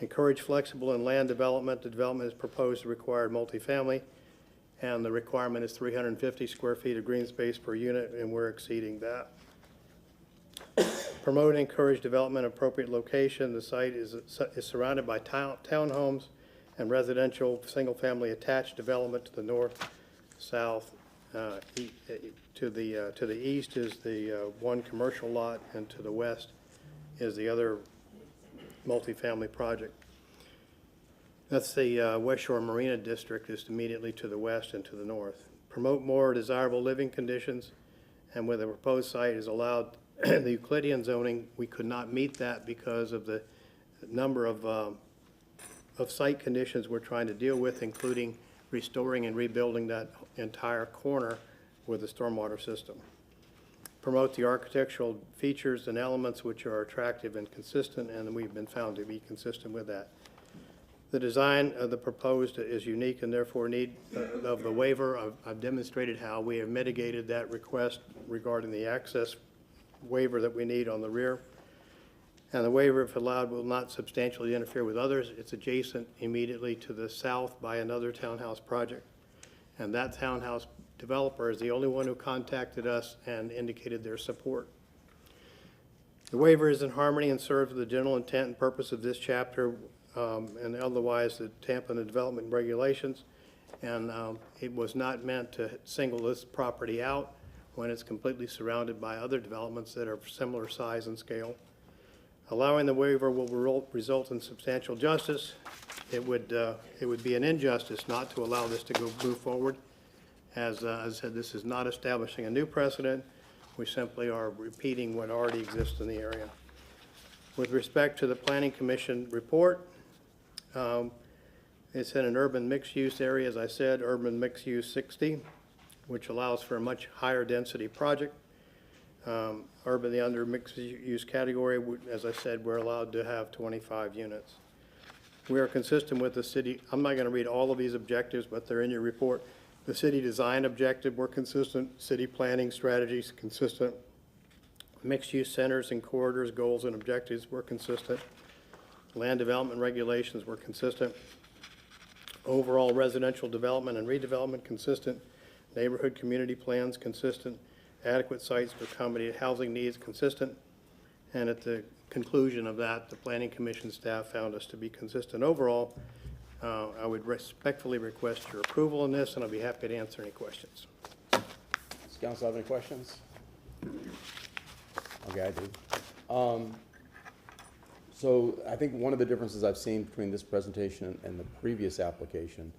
Encourage flexible and land development. The development is proposed to require multifamily, and the requirement is 350 square feet of green space per unit, and we're exceeding that. Promote and encourage development in appropriate location. The site is surrounded by townhomes and residential single-family attached development to the north, south. To the east is the one commercial lot, and to the west is the other multifamily project. That's the West Shore Marina District, is immediately to the west and to the north. Promote more desirable living conditions, and where the proposed site is allowed the Euclidean zoning, we could not meet that because of the number of site conditions we're trying to deal with, including restoring and rebuilding that entire corner with the stormwater system. Promote the architectural features and elements which are attractive and consistent, and we've been found to be consistent with that. The design of the proposed is unique and therefore need of the waiver. I've demonstrated how we have mitigated that request regarding the access waiver that we need on the rear. And the waiver, if allowed, will not substantially interfere with others. It's adjacent immediately to the south by another townhouse project. And that townhouse developer is the only one who contacted us and indicated their support. The waiver is in harmony and serves the general intent and purpose of this chapter, and otherwise the Tampa and the development regulations. And it was not meant to single this property out when it's completely surrounded by other developments that are similar size and scale. Allowing the waiver will result in substantial justice. It would be an injustice not to allow this to move forward. As I said, this is not establishing a new precedent. We simply are repeating what already exists in the area. With respect to the Planning Commission report, it's in an urban mixed-use area, as I said, urban mixed-use 60, which allows for a much higher density project. Urban, the under mixed-use category, as I said, we're allowed to have 25 units. We are consistent with the city. I'm not going to read all of these objectives, but they're in your report. The city design objective, we're consistent. City planning strategies, consistent. Mixed-use centers and corridors, goals and objectives, we're consistent. Land development regulations, we're consistent. Overall residential development and redevelopment, consistent. neighborhood community plans consistent, adequate sites to accommodate housing needs consistent, and at the conclusion of that, the Planning Commission staff found us to be consistent overall. I would respectfully request your approval on this, and I'll be happy to answer any questions. Does council have any questions? Okay, I do. So I think one of the differences I've seen between this presentation and the previous application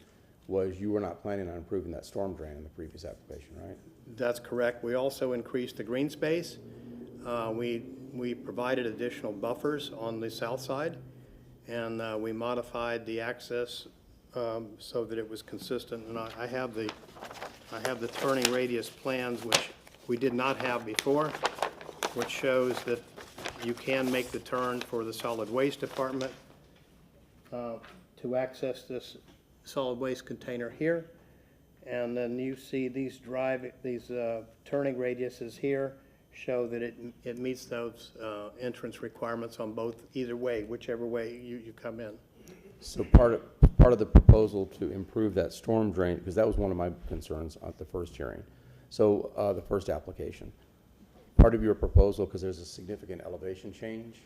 was you were not planning on improving that storm drain in the previous application, right? That's correct. We also increased the green space. We provided additional buffers on the south side, and we modified the access so that it was consistent. And I have the turning radius plans, which we did not have before, which shows that you can make the turn for the solid waste department to access this solid waste container here. And then you see these turning radiuses here show that it meets those entrance requirements on both, either way, whichever way you come in. So part of the proposal to improve that storm drain, because that was one of my concerns at the first hearing, so the first application. Part of your proposal, because there's a significant elevation change.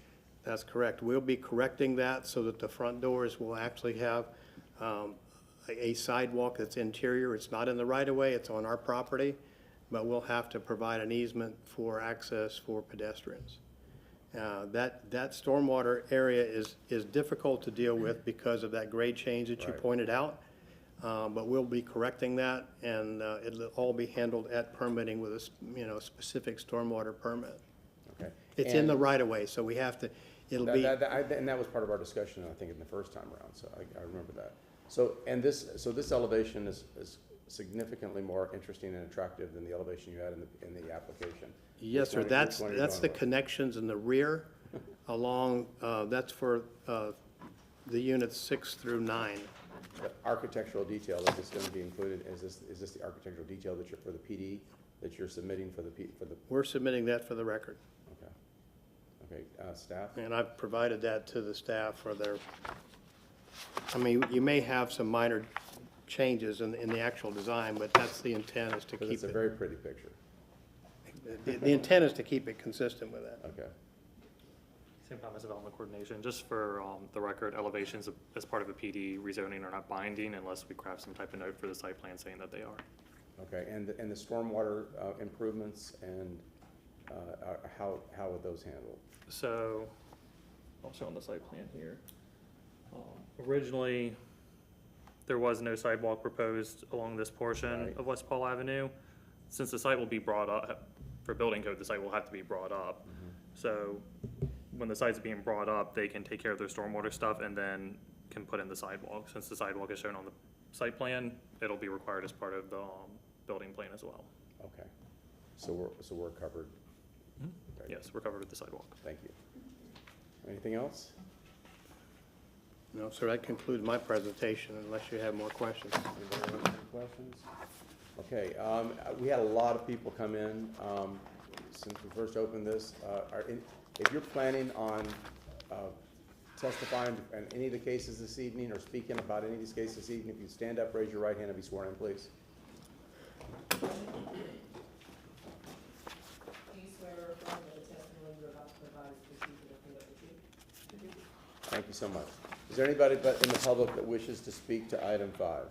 That's correct. We'll be correcting that so that the front doors will actually have a sidewalk that's interior. It's not in the right-of-way, it's on our property, but we'll have to provide an easement for access for pedestrians. That stormwater area is difficult to deal with because of that grade change that you pointed out, but we'll be correcting that, and it'll all be handled at permitting with a specific stormwater permit. Okay. It's in the right-of-way, so we have to, it'll be. And that was part of our discussion, I think, in the first time around, so I remember that. So this elevation is significantly more interesting and attractive than the elevation you had in the application. Yes, sir, that's the connections in the rear along, that's for the units 6 through 9. The architectural detail that is going to be included, is this the architectural detail that you're, for the PD, that you're submitting for the? We're submitting that for the record. Okay, staff? And I've provided that to the staff for their, I mean, you may have some minor changes in the actual design, but that's the intent, is to keep it. It's a very pretty picture. The intent is to keep it consistent with that. Okay. Same time as development coordination, just for the record, elevations as part of a PD rezoning are not binding unless we craft some type of note for the site plan saying that they are. Okay, and the stormwater improvements and how would those handle? So, I'll show on the site plan here. Originally, there was no sidewalk proposed along this portion of West Paul Avenue. Since the site will be brought up, for building code, the site will have to be brought up. So, when the site's being brought up, they can take care of their stormwater stuff and then can put in the sidewalk. Since the sidewalk is shown on the site plan, it'll be required as part of the building plan as well. Okay, so we're covered. Okay. Yes, we're covered with the sidewalk. Thank you. Anything else? No, sir, that concludes my presentation, unless you have more questions. Anybody have any questions? Okay, we had a lot of people come in since we first opened this. If you're planning on testifying in any of the cases this evening or speaking about any of these cases this evening, if you stand up, raise your right hand and be sworn in, please. Do you swear or affirm that the testimony you're about to provide is the truth and nothing but the truth? Thank you so much. Is there anybody but in the public that wishes to speak to item 5?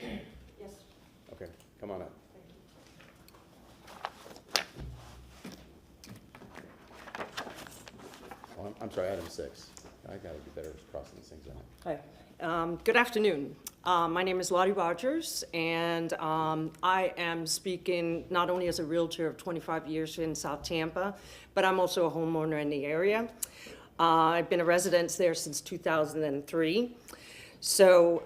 Yes. Okay, come on up. Oh, I'm sorry, item 6. I gotta be better at crossing these things out. Hi. Good afternoon. My name is Lottie Rogers, and I am speaking not only as a realtor of 25 years in South Tampa, but I'm also a homeowner in the area. I've been a resident there since 2003. So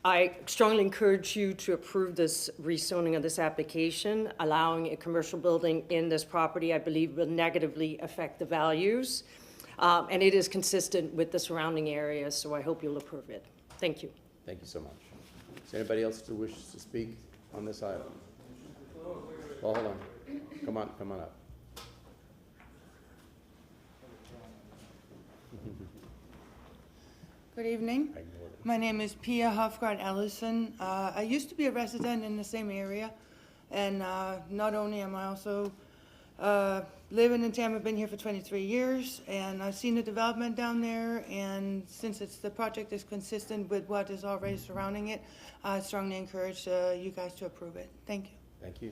I strongly encourage you to approve this rezoning of this application. Allowing a commercial building in this property, I believe, will negatively affect the values. And it is consistent with the surrounding areas, so I hope you'll approve it. Thank you. Thank you so much. Is there anybody else who wishes to speak on this item? Well, hold on. Come on up. Good evening. I ignored it. My name is Pia Hofgard Ellison. I used to be a resident in the same area, and not only am I also living in Tampa, been here for 23 years, and I've seen the development down there, and since the project is consistent with what is already surrounding it, I strongly encourage you guys to approve it. Thank you. Thank you.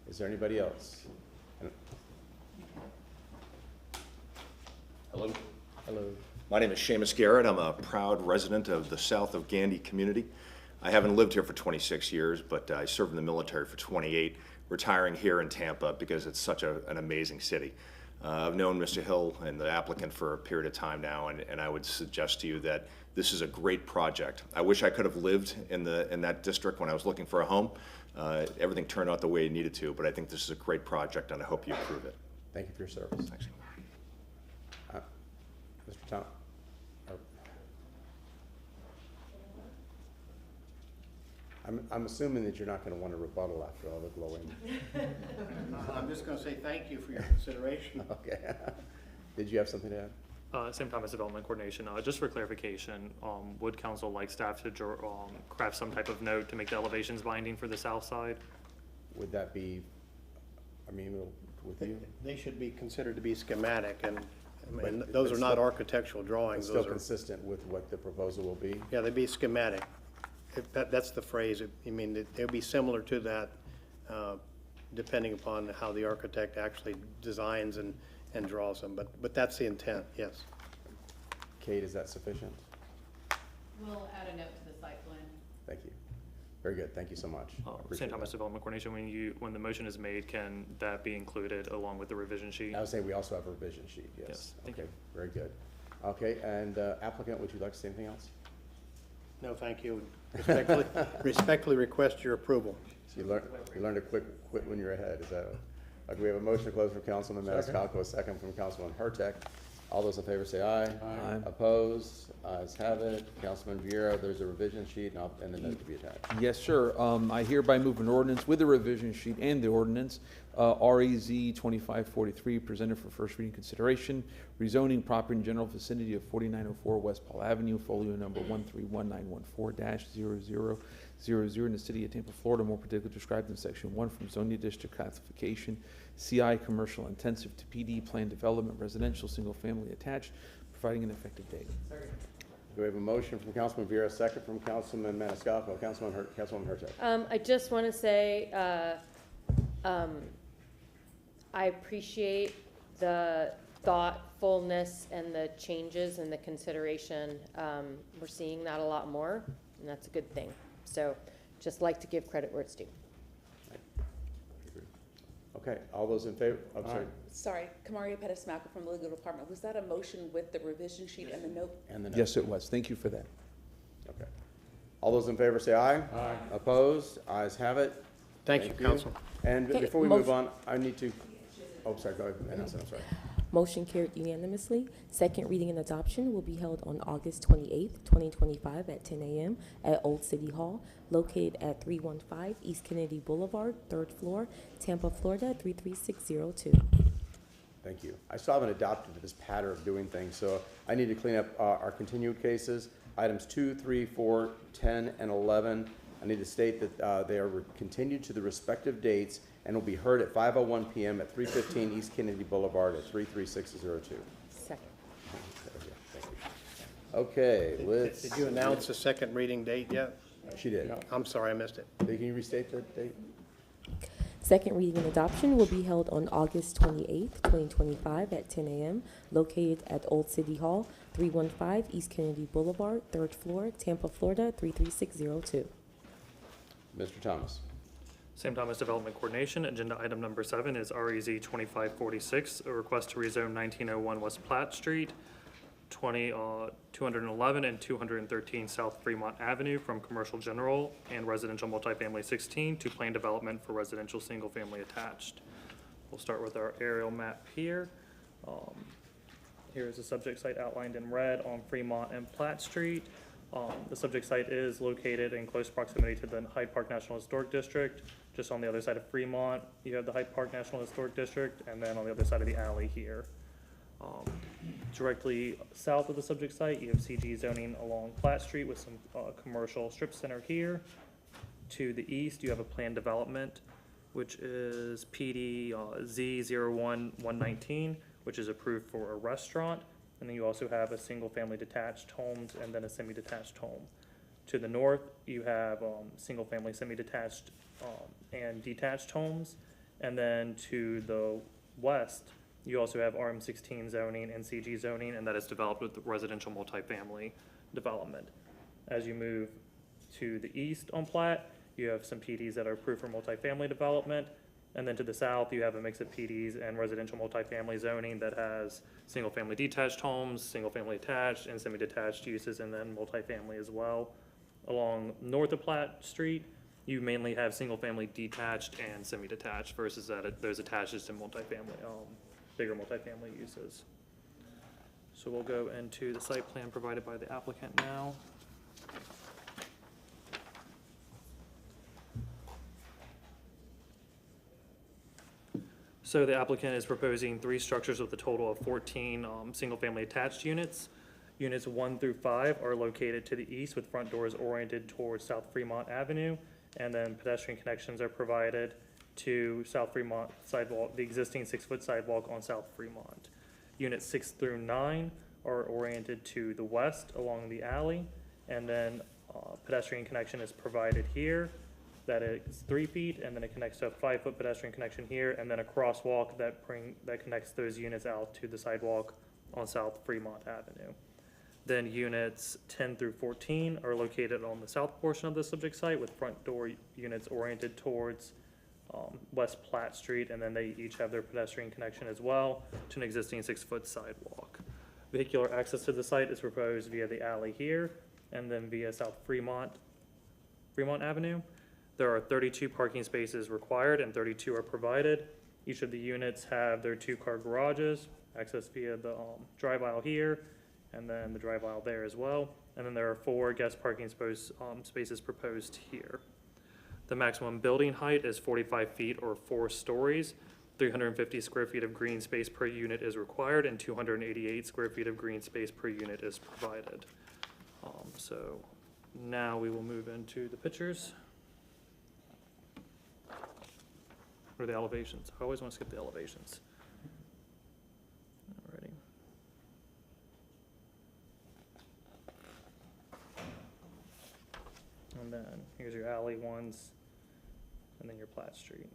Is there anybody else? Hello. Hello. My name is Seamus Garrett. I'm a proud resident of the south of Gandy community. I haven't lived here for 26 years, but I served in the military for 28, retiring here in Tampa because it's such an amazing city. I've known Mr. Hill and the applicant for a period of time now, and I would suggest to you that this is a great project. I wish I could have lived in that district when I was looking for a home. Everything turned out the way it needed to, but I think this is a great project, and I hope you approve it. Thank you for your service. Thanks. Mr. Tom? I'm assuming that you're not going to want to rebuttal after all the glowing. I'm just going to say thank you for your consideration. Okay. Did you have something to add? Same time as development coordination, just for clarification, would council like staff to craft some type of note to make the elevations binding for the south side? Would that be amenable with you? They should be considered to be schematic, and But- those but are not still- architectural drawings. It's still Those are, consistent with what the proposal will be? yeah, they'd be schematic. That's the phrase. They'll be similar to that, depending upon how the architect actually designs and draws them. But that's the intent, yes. Kate, is that sufficient? We'll add a note to the site plan. Thank you. Very good. Thank you so much. Appreciate St. Thomas that. Development Coordination, when the motion is made, can that be included along with the revision sheet? I would say we also have a revision sheet, yes. Yes, thank Okay, you. very good. Okay, and applicant, would you like to say anything else? No, thank you. Respectfully request your approval. So you learn to quit when you're ahead, is that? Okay, we have a motion to close from Councilman Maniscalco, a second from Councilman Hurtak. All those in favor say aye. Aye. Opposed? Ayes have it. Councilman Vieira, there's a revision sheet and the note to be attached. Yes, sir. I hereby move an ordinance with a revision sheet and the ordinance, REZ 2543, presented for first reading consideration, rezoning property in general vicinity of 4904 West Paul Avenue, folio number 131914-0000 in the city of Tampa, Florida, more particularly described in section 1 from zoning district classification, CI commercial intensive to PD planned development residential single family attached, providing an effective date. Do we have a motion from Councilman Vieira, second from Councilman Maniscalco, Councilwoman Hurtak? I just want to say, I appreciate the thoughtfulness and the changes and the consideration. We're seeing that a lot more, and that's a good thing. So just like to give credit where it's due. Okay, all those in favor, I'm sorry, Sorry, Kamaria Pettis-Malka from the legal department. Was that a motion with the revision sheet and the note? and the note. Yes, it was. Thank you for that. Okay. All those in favor say aye. Aye. Opposed? Ayes have it. Thank you, counsel. And Okay, before we move motion- on, I need to, oh, sorry, go ahead, I'm sorry. Motion carried unanimously. Second reading and adoption will be held on August 28th, 2025 at 10 a.m. at Old City Hall, located at 315 East Kennedy Boulevard, 3rd floor, Tampa, Florida, 33602. Thank you. I still haven't adopted this pattern of doing things, so I need to clean up our continued cases. Items 2, 3, 4, 10, and 11. I need to state that they are continued to the respective dates and will be heard at 5:01 p.m. at 315 East Kennedy Boulevard at 33602. Second. Thank you. Okay, let's. Did you announce the second reading date yet? She did. I'm sorry, I missed it. Can you restate the date? Second reading and adoption will be held on August 28th, 2025 at 10 a.m., located at Old City Hall, 315 East Kennedy Boulevard, 3rd floor, Tampa, Florida, 33602. Mr. Thomas. St. Thomas Development Coordination, agenda item number 7 is REZ 2546, a request to rezone 1901 West Platt Street, 211 and 213 South Fremont Avenue from commercial general and residential multifamily 16 to planned development for residential single-family attached. We'll start with our aerial map here. Here is the subject site outlined in red on Fremont and Platt Street. The subject site is located in close proximity to the Hyde Park National Historic District. Just on the other side of Fremont, you have the Hyde Park National Historic District, and then on the other side of the alley here. Directly south of the subject site, you have CG zoning along Platt Street with some commercial strip center here. To the east, you have a planned development, which is PD Z01119, which is approved for a restaurant. And then you also have a single-family detached homes and then a semi-detached home. To the north, you have single-family semi-detached and detached homes. And then to the west, you also have RM16 zoning and CG zoning, and that is developed with residential multifamily development. As you move to the east on Platt, you have some PDs that are approved for multifamily development. And then to the south, you have a mix of PDs and residential multifamily zoning that has single-family detached homes, single-family attached, and semi-detached uses, and then multifamily as well. Along north of Platt Street, you mainly have single-family detached and semi-detached versus that there's attaches to multifamily, bigger multifamily uses. So we'll go into the site plan provided by the applicant now. So the applicant is proposing 3 structures with a total of 14 single-family attached units. Units 1 through 5 are located to the east with front doors oriented towards South Fremont Avenue, and then pedestrian connections are provided to South Fremont sidewalk, the existing 6-foot sidewalk on South Fremont. Units 6 through 9 are oriented to the west along the alley, and then pedestrian connection is provided here. That is 3 feet, and then it connects to a 5-foot pedestrian connection here, and then a crosswalk that connects those units out to the sidewalk on South Fremont Avenue. Then units 10 through 14 are located on the south portion of the subject site with front door units oriented towards West Platt Street, and then they each have their pedestrian connection as well to an existing 6-foot sidewalk. Vehicular access to the site is proposed via the alley here, and then via South Fremont Avenue. There are 32 parking spaces required and 32 are provided. Each of the units have their 2-car garages, access via the drive aisle here, and then the drive aisle there as well. And then there are 4 guest parking spaces proposed here. The maximum building height is 45 feet or 4 stories. 350 square feet of green space per unit is required, and 288 square feet of green space per unit is provided. So now we will move into the pictures. Or the elevations. I always want to skip the elevations. Alrighty. And then here's your alley ones, and then your Platt Street.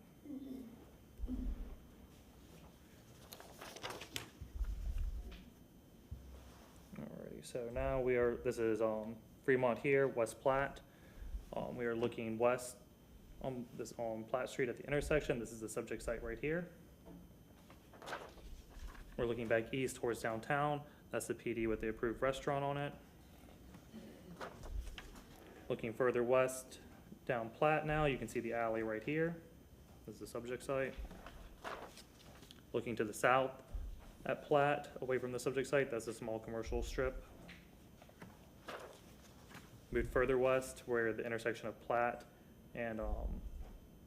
Alrighty, so now this is Fremont here, West Platt. We are looking west on Platt Street at the intersection. This is the subject site right here. We're looking back east towards downtown. That's the PD with the approved restaurant on it. Looking further west down Platt now, you can see the alley right here. This is the subject site. Looking to the south at Platt, away from the subject site, that's a small commercial strip. Move further west where the intersection of Platt and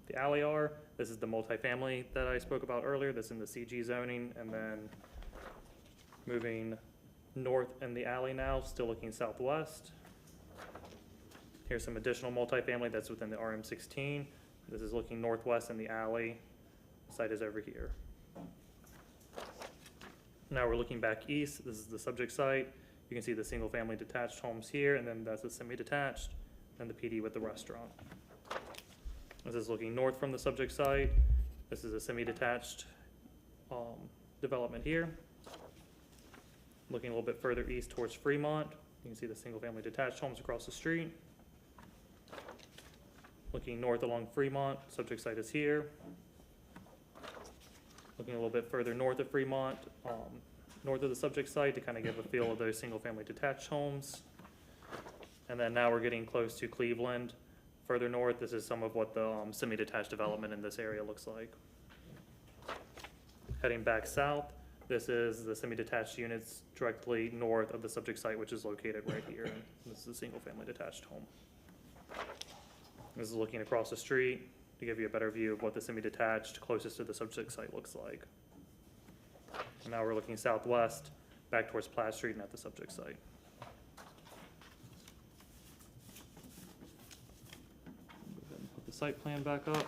the alley are. This is the multifamily that I spoke about earlier. That's in the CG zoning, and then moving north in the alley now, still looking southwest. Here's some additional multifamily that's within the RM16. This is looking northwest in the alley. The site is over here. Now we're looking back east. This is the subject site. You can see the single-family detached homes here, and then that's the semi-detached, and the PD with the restaurant. This is looking north from the subject site. This is a semi-detached development here. Looking a little bit further east towards Fremont, you can see the single-family detached homes across the street. Looking north along Fremont, subject site is here. Looking a little bit further north of Fremont, north of the subject site to kind of give a feel of those single-family detached homes. And then now we're getting close to Cleveland. Further north, this is some of what the semi-detached development in this area looks like. Heading back south, this is the semi-detached units directly north of the subject site, which is located right here. This is a single-family detached home. This is looking across the street to give you a better view of what the semi-detached closest to the subject site looks like. And now we're looking southwest, back towards Platt Street and at the subject site. Go ahead and put the site plan back up.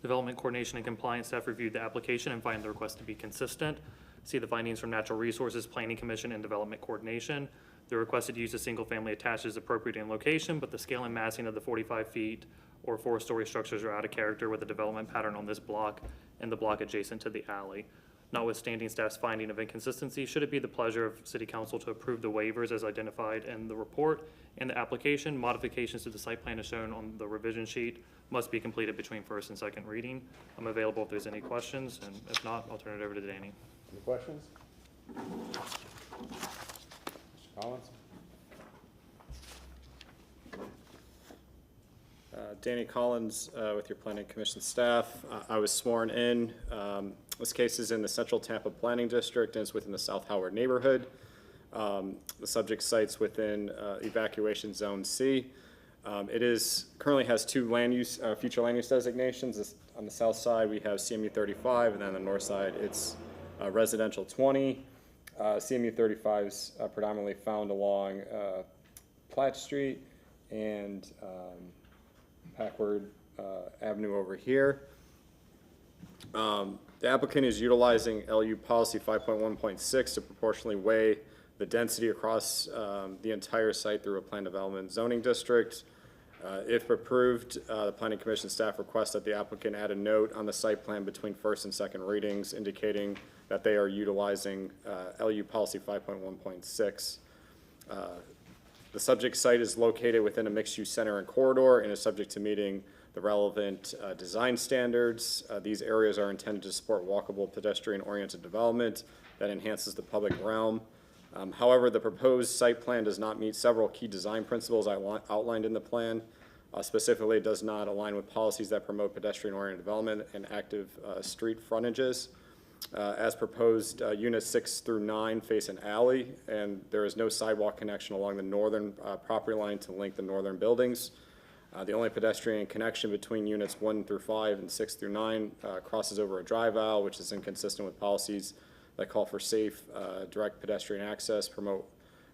Development Coordination and Compliance staff reviewed the application and find the request to be consistent. See the findings from Natural Resources, Planning Commission, and Development Coordination. The requested use of single-family attached is appropriate in location, but the scale and massing of the 45 feet or 4-story structures are out of character with the development pattern on this block and the block adjacent to the alley. Notwithstanding staff's finding of inconsistency, should it be the pleasure of City Council to approve the waivers as identified in the report and the application, modifications to the site plan as shown on the revision sheet must be completed between first and second reading. I'm available if there's any questions, and if not, I'll turn it over to Danny. Any questions? Mr. Collins? Danny Collins with your Planning Commission staff. I was sworn in. This case is in the Central Tampa Planning District and it's within the South Howard neighborhood. The subject site's within Evacuation Zone C. It currently has two future land use designations. On the south side, we have CMU 35, and then on the north side, it's residential 20. CMU 35 is predominantly found along Platt Street and Packard Avenue over here. The applicant is utilizing LU policy 5.1.6 to proportionally weigh the density across the entire site through a planned development zoning district. If approved, the Planning Commission staff requests that the applicant add a note on the site plan between first and second readings indicating that they are utilizing LU policy 5.1.6. The subject site is located within a mixed-use center and corridor and is subject to meeting the relevant design standards. These areas are intended to support walkable, pedestrian-oriented development that enhances the public realm. However, the proposed site plan does not meet several key design principles outlined in the plan. Specifically, it does not align with policies that promote pedestrian-oriented development and active street frontages. As proposed, units 6 through 9 face an alley, and there is no sidewalk connection along the northern property line to link the northern buildings. The only pedestrian connection between units 1 through 5 and 6 through 9 crosses over a drive aisle, which is inconsistent with policies that call for safe, direct pedestrian access, promote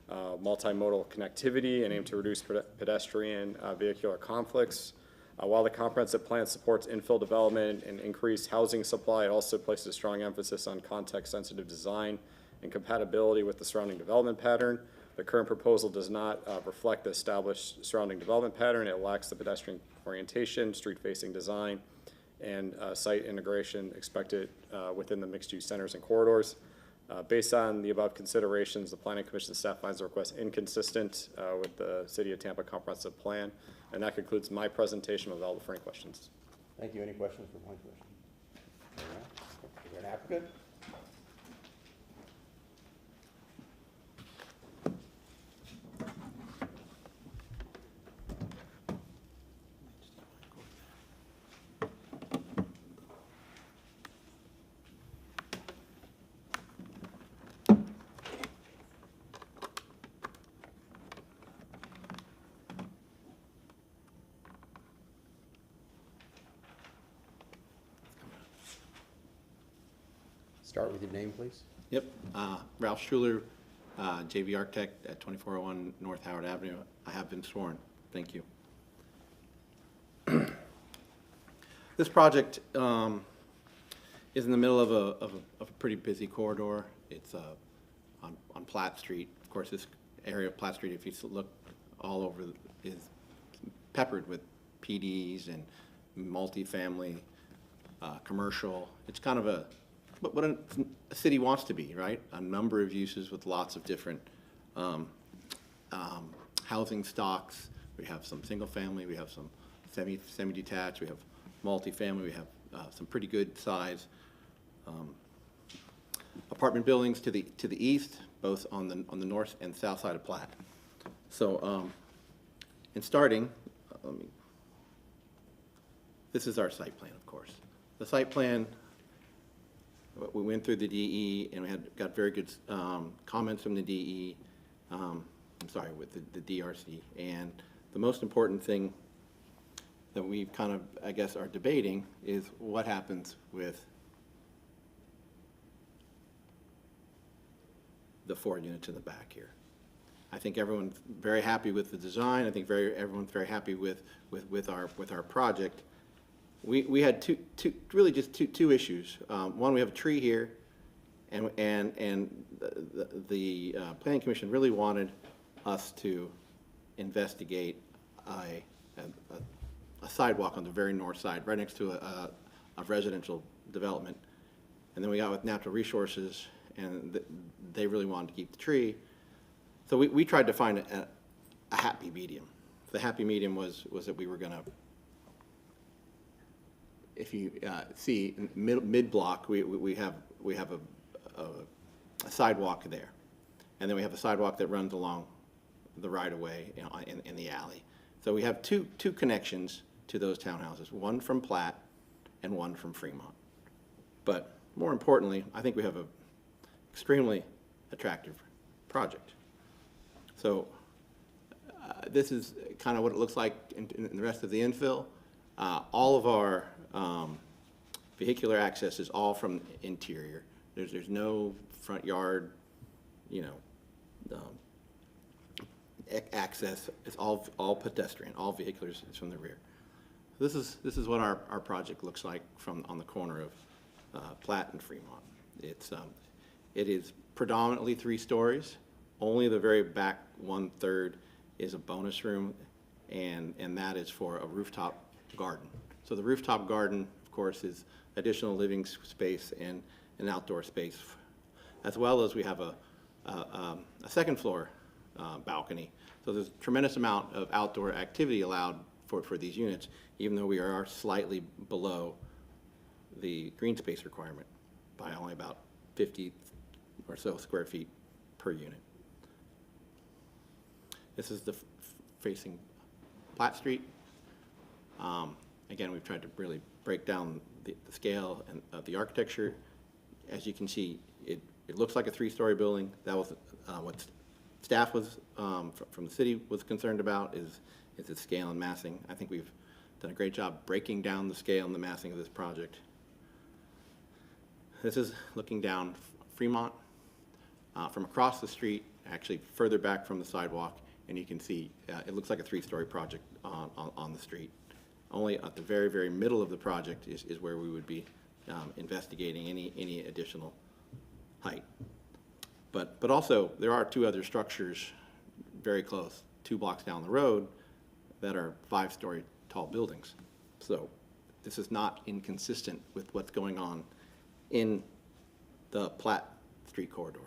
multimodal connectivity, and aim to reduce pedestrian vehicular conflicts. While the comprehensive plan supports infill development and increased housing supply, it also places a strong emphasis on context-sensitive design and compatibility with the surrounding development pattern. The current proposal does not reflect the established surrounding development pattern. It lacks the pedestrian orientation, street-facing design, and site integration expected within the mixed-use centers and corridors. Based on the above considerations, the Planning Commission staff finds the request inconsistent with the City of Tampa Comprehensive Plan. And that concludes my presentation. I'm available for any questions. Thank you. Any questions for Planning Commission? All right. Is there an applicant? Start with your name, please. Yep, Ralph Schuler, JV Architect at 2401 North Howard Avenue. I have been sworn. Thank you. This project is in the middle of a pretty busy corridor. It's on Platt Street. Of course, this area of Platt Street, if you look all over, is peppered with PDs and multifamily, commercial. It's kind of what a city wants to be, right? A number of uses with lots of different housing stocks. We have some single family, we have some semi-detached, we have multifamily, we have some pretty good size apartment buildings to the east, both on the north and south side of Platt. So in starting, this is our site plan, of course. The site plan, we went through the DE and we got very good comments from the DE, with the DRC, and the most important thing that we kind of, I guess, are debating is what happens with the 4 units in the back here. I think everyone's very happy with the design. I think everyone's very happy with our project. We had two issues. One, we have a tree here, and the Planning Commission really wanted us to investigate a sidewalk on the very north side, right next to a residential development. And then we got with Natural Resources, and they really wanted to keep the tree. So we tried to find a happy medium. The happy medium was that we were going to, if you see mid-block, we have a sidewalk there, and then we have a sidewalk that runs along the right-of-way in the alley. So we have two connections to those townhouses, one from Platt and one from Fremont. But more importantly, I think we have an extremely attractive project. So this is kind of what it looks like in the rest of the infill. All of our vehicular access is all from interior. There's no front yard, access. It's all pedestrian. All vehicular is from the rear. This is what our project looks like on the corner of Platt and Fremont. It is predominantly 3 stories. Only the very back 1/3 is a bonus room, and that is for a rooftop garden. So the rooftop garden, of course, is additional living space and an outdoor space, as well as we have a second floor balcony. So there's a tremendous amount of outdoor activity allowed for these units, even though we are slightly below the green space requirement by only about 50 or so square feet per unit. This is the facing Platt Street. Again, we've tried to really break down the scale and of the architecture. As you can see, it looks like a 3-story building. That was what staff was from the city was concerned about is its scale and massing. I think we've done a great job breaking down the scale and the massing of this project. This is looking down Fremont from across the street, actually further back from the sidewalk, and you can see it looks like a 3-story project on the street. Only at the very, very middle of the project is where we would be investigating any additional height. But also, there are 2 other structures very close, 2 blocks down the road, that are 5-story tall buildings. So this is not inconsistent with what's going on in the Platt Street corridor.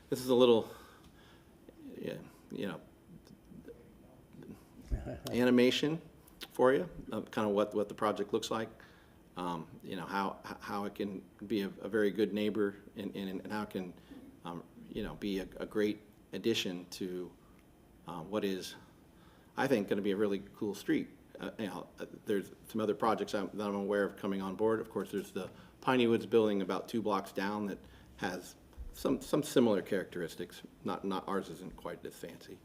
This is a little, animation for you of kind of what the project looks like. How it can be a very good neighbor and how it can, be a great addition to what is, I think, going to be a really cool street. There's some other projects that I'm aware of coming on board. Of course, there's the Piney Woods building about 2 blocks down that has some similar characteristics. Not ours isn't quite as fancy.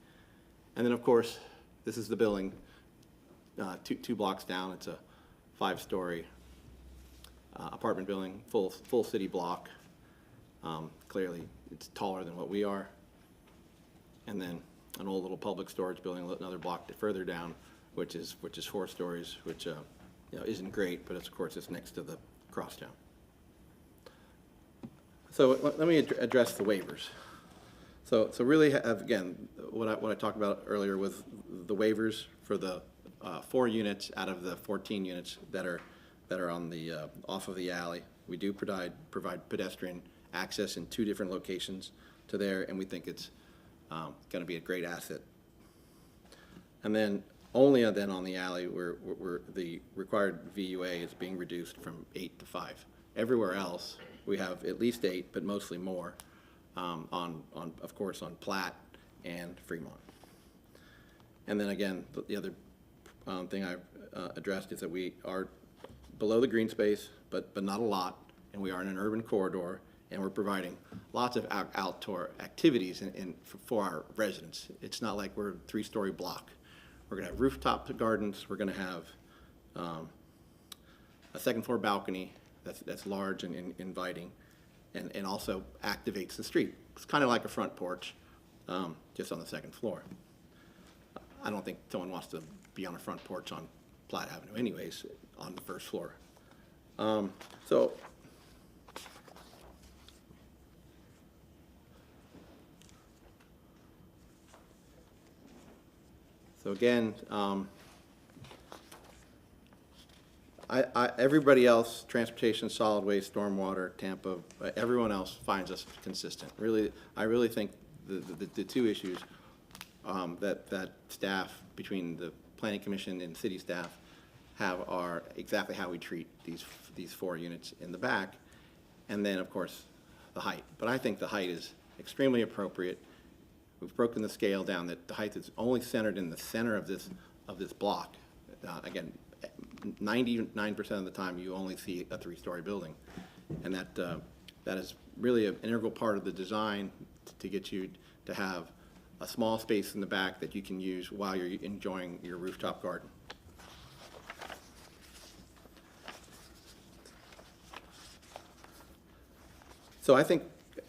And then, of course, this is the building 2 blocks down. It's a 5-story apartment building, full city block. Clearly, it's taller than what we are. And then an old little public storage building another block further down, which is 4 stories, which isn't great, but of course it's next to the crosstown. So let me address the waivers. So really, again, what I talked about earlier was the waivers for the 4 units out of the 14 units that are on the off of the alley. We do provide pedestrian access in 2 different locations to there, and we think it's going to be a great asset. And then only then on the alley where the required VUA is being reduced from 8 to 5. Everywhere else, we have at least 8, but mostly more, of course, on Platt and Fremont. And then again, the other thing I've addressed is that we are below the green space, but not a lot, and we are in an urban corridor, and we're providing lots of outdoor activities for our residents. It's not like we're a 3-story block. We're going to have rooftop gardens. We're going to have a second-floor balcony that's large and inviting, and also activates the street. It's kind of like a front porch, just on the second floor. I don't think someone wants to be on a front porch on Platt Avenue anyways, on the first floor. So again, everybody else, transportation, solid waste, stormwater, Tampa, everyone else finds us consistent. Really, I really think the two issues that staff, between the planning commission and city staff, have are exactly how we treat these 4 units in the back, and then of course the height. But I think the height is extremely appropriate. We've broken the scale down that the height is only centered in the center of this block. Again, 99% of the time you only see a 3-story building, and that is really an integral part of the design to get you to have a small space in the back that you can use while you're enjoying your rooftop garden. So I think,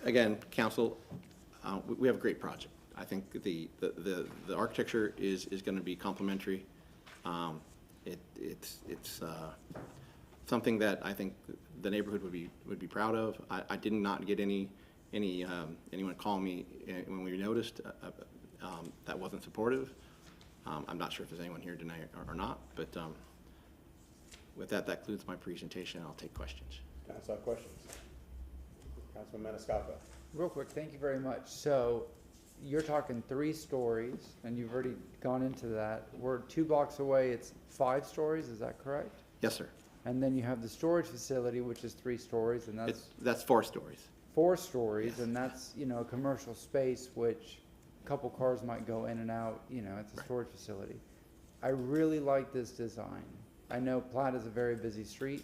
again, council, we have a great project. I think the architecture is going to be complementary. It's something that I think the neighborhood would be proud of. I did not get anyone call me when we noticed that wasn't supportive. I'm not sure if there's anyone here tonight or not, but with that concludes my presentation. I'll take questions. Council have questions? Councilman Maniscalco. Real quick, thank you very much. So you're talking 3 stories, and you've already gone into that. We're 2 blocks away, it's 5 stories, is that correct? Yes, sir. And then you have the storage facility, which is 3 stories, and that's 4 stories. 4 stories, and that's, a commercial space, which a couple cars might go in and out, it's a storage facility. I really like this design. I know Platt is a very busy street.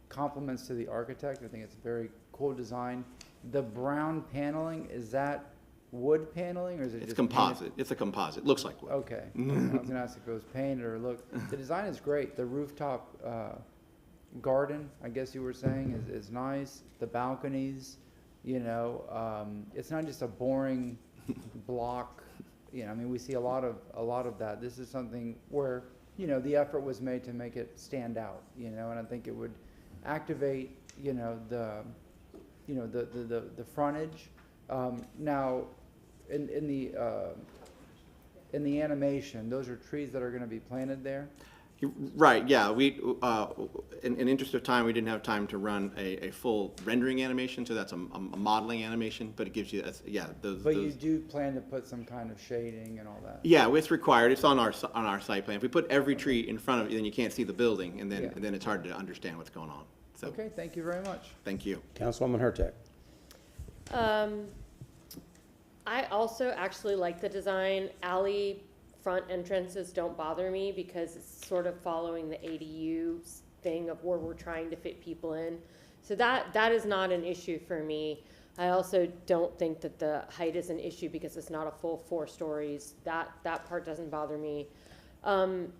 Compliments to the architect. I think it's a very cool design. The brown paneling, is that wood paneling, or is it just composite? painted? It's a composite. Looks like wood. Okay. I was going to ask if it was painted or the design is great. The rooftop garden, I guess you were saying, is nice. The balconies, it's not just a boring block. We see a lot of that. This is something where, the effort was made to make it stand out, and I think it would activate, the frontage. Now, in the animation, those are trees that are going to be planted there? Right, yeah. We, in interest of time, we didn't have time to run a full rendering animation, so that's a modeling animation, but it gives you, But you do plan to put some kind of shading and all that? Yeah, it's required. It's on our site plan. If we put every tree in front of you, then you can't see the building, and then it's hard to understand what's going on. So, okay, thank you very much. Thank you. Councilwoman Hurtak. I also actually like the design. Alley front entrances don't bother me because it's sort of following the ADU thing of where we're trying to fit people in. So that is not an issue for me. I also don't think that the height is an issue because it's not a full 4 stories. That part doesn't bother me. And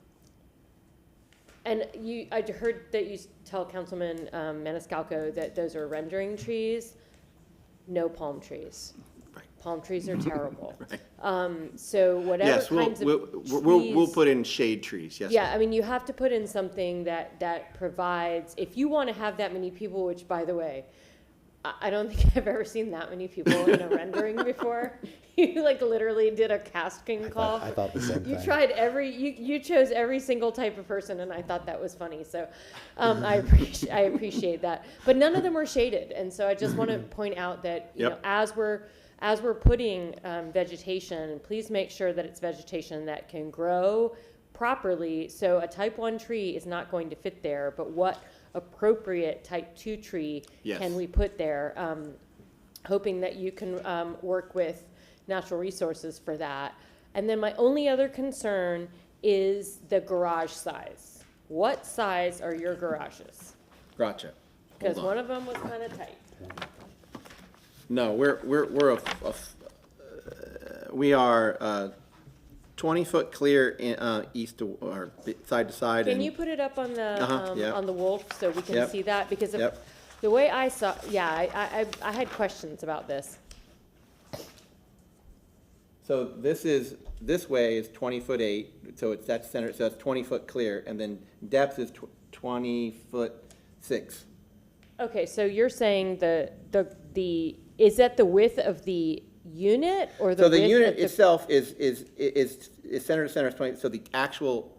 I heard that you tell Councilman Maniscalco that those are rendering trees. No palm trees. Right. Palm trees are terrible. Right. So whatever kinds of trees, we'll put in shade trees. Yes. Yeah, you have to put in something that provides. If you want to have that many people, which by the way, I don't think I've ever seen that many people in a rendering before. You literally did a casting call. I thought the same thing. You tried you chose every single type of person, and I thought that was funny. So I appreciate that. But none of them were shaded, and so I just want to point out that as we're putting vegetation, please make sure that it's vegetation that can grow properly. So a type 1 tree is not going to fit there, but what appropriate type 2 tree can we put there? Hoping that you can work with natural resources for that. And then my only other concern is the garage size. What size are your garages? Gotcha. Because Hold on. one of them was kind of tight. No, we are 20-foot clear east to, or side to side. Can and- you put it up on the, yeah. on the wolf so we can Yep. see that? Because if- Yep. the way I saw, yeah, I had questions about this. So this way is 20-foot 8, so it's that center, so that's 20-foot clear, and then depth is 20-foot 6. Okay, so you're saying is that the width of the unit or the So the width unit of the? itself is center to center is 20, so the actual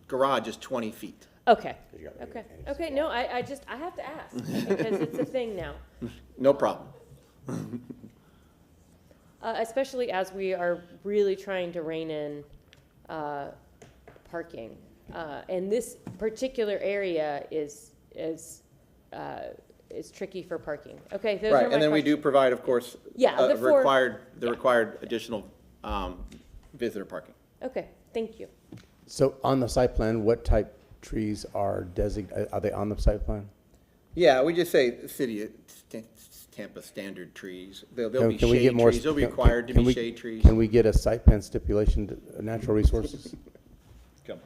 garage is 20 feet. Okay, okay, no, I have to ask, because it's a thing now. No problem. Especially as we are really trying to rein in parking. And this particular area is tricky for parking. Okay, those are my Right, and then we do questions. provide, of course, Yeah, the four- required additional visitor parking. Okay, thank you. So on the site plan, what type trees are are they on the site plan? Yeah, we just say city of Tampa standard trees. They'll be Can we get shade more trees. They'll be can- required to can be we- shade trees. Can we get a site plan stipulation to natural resources? Come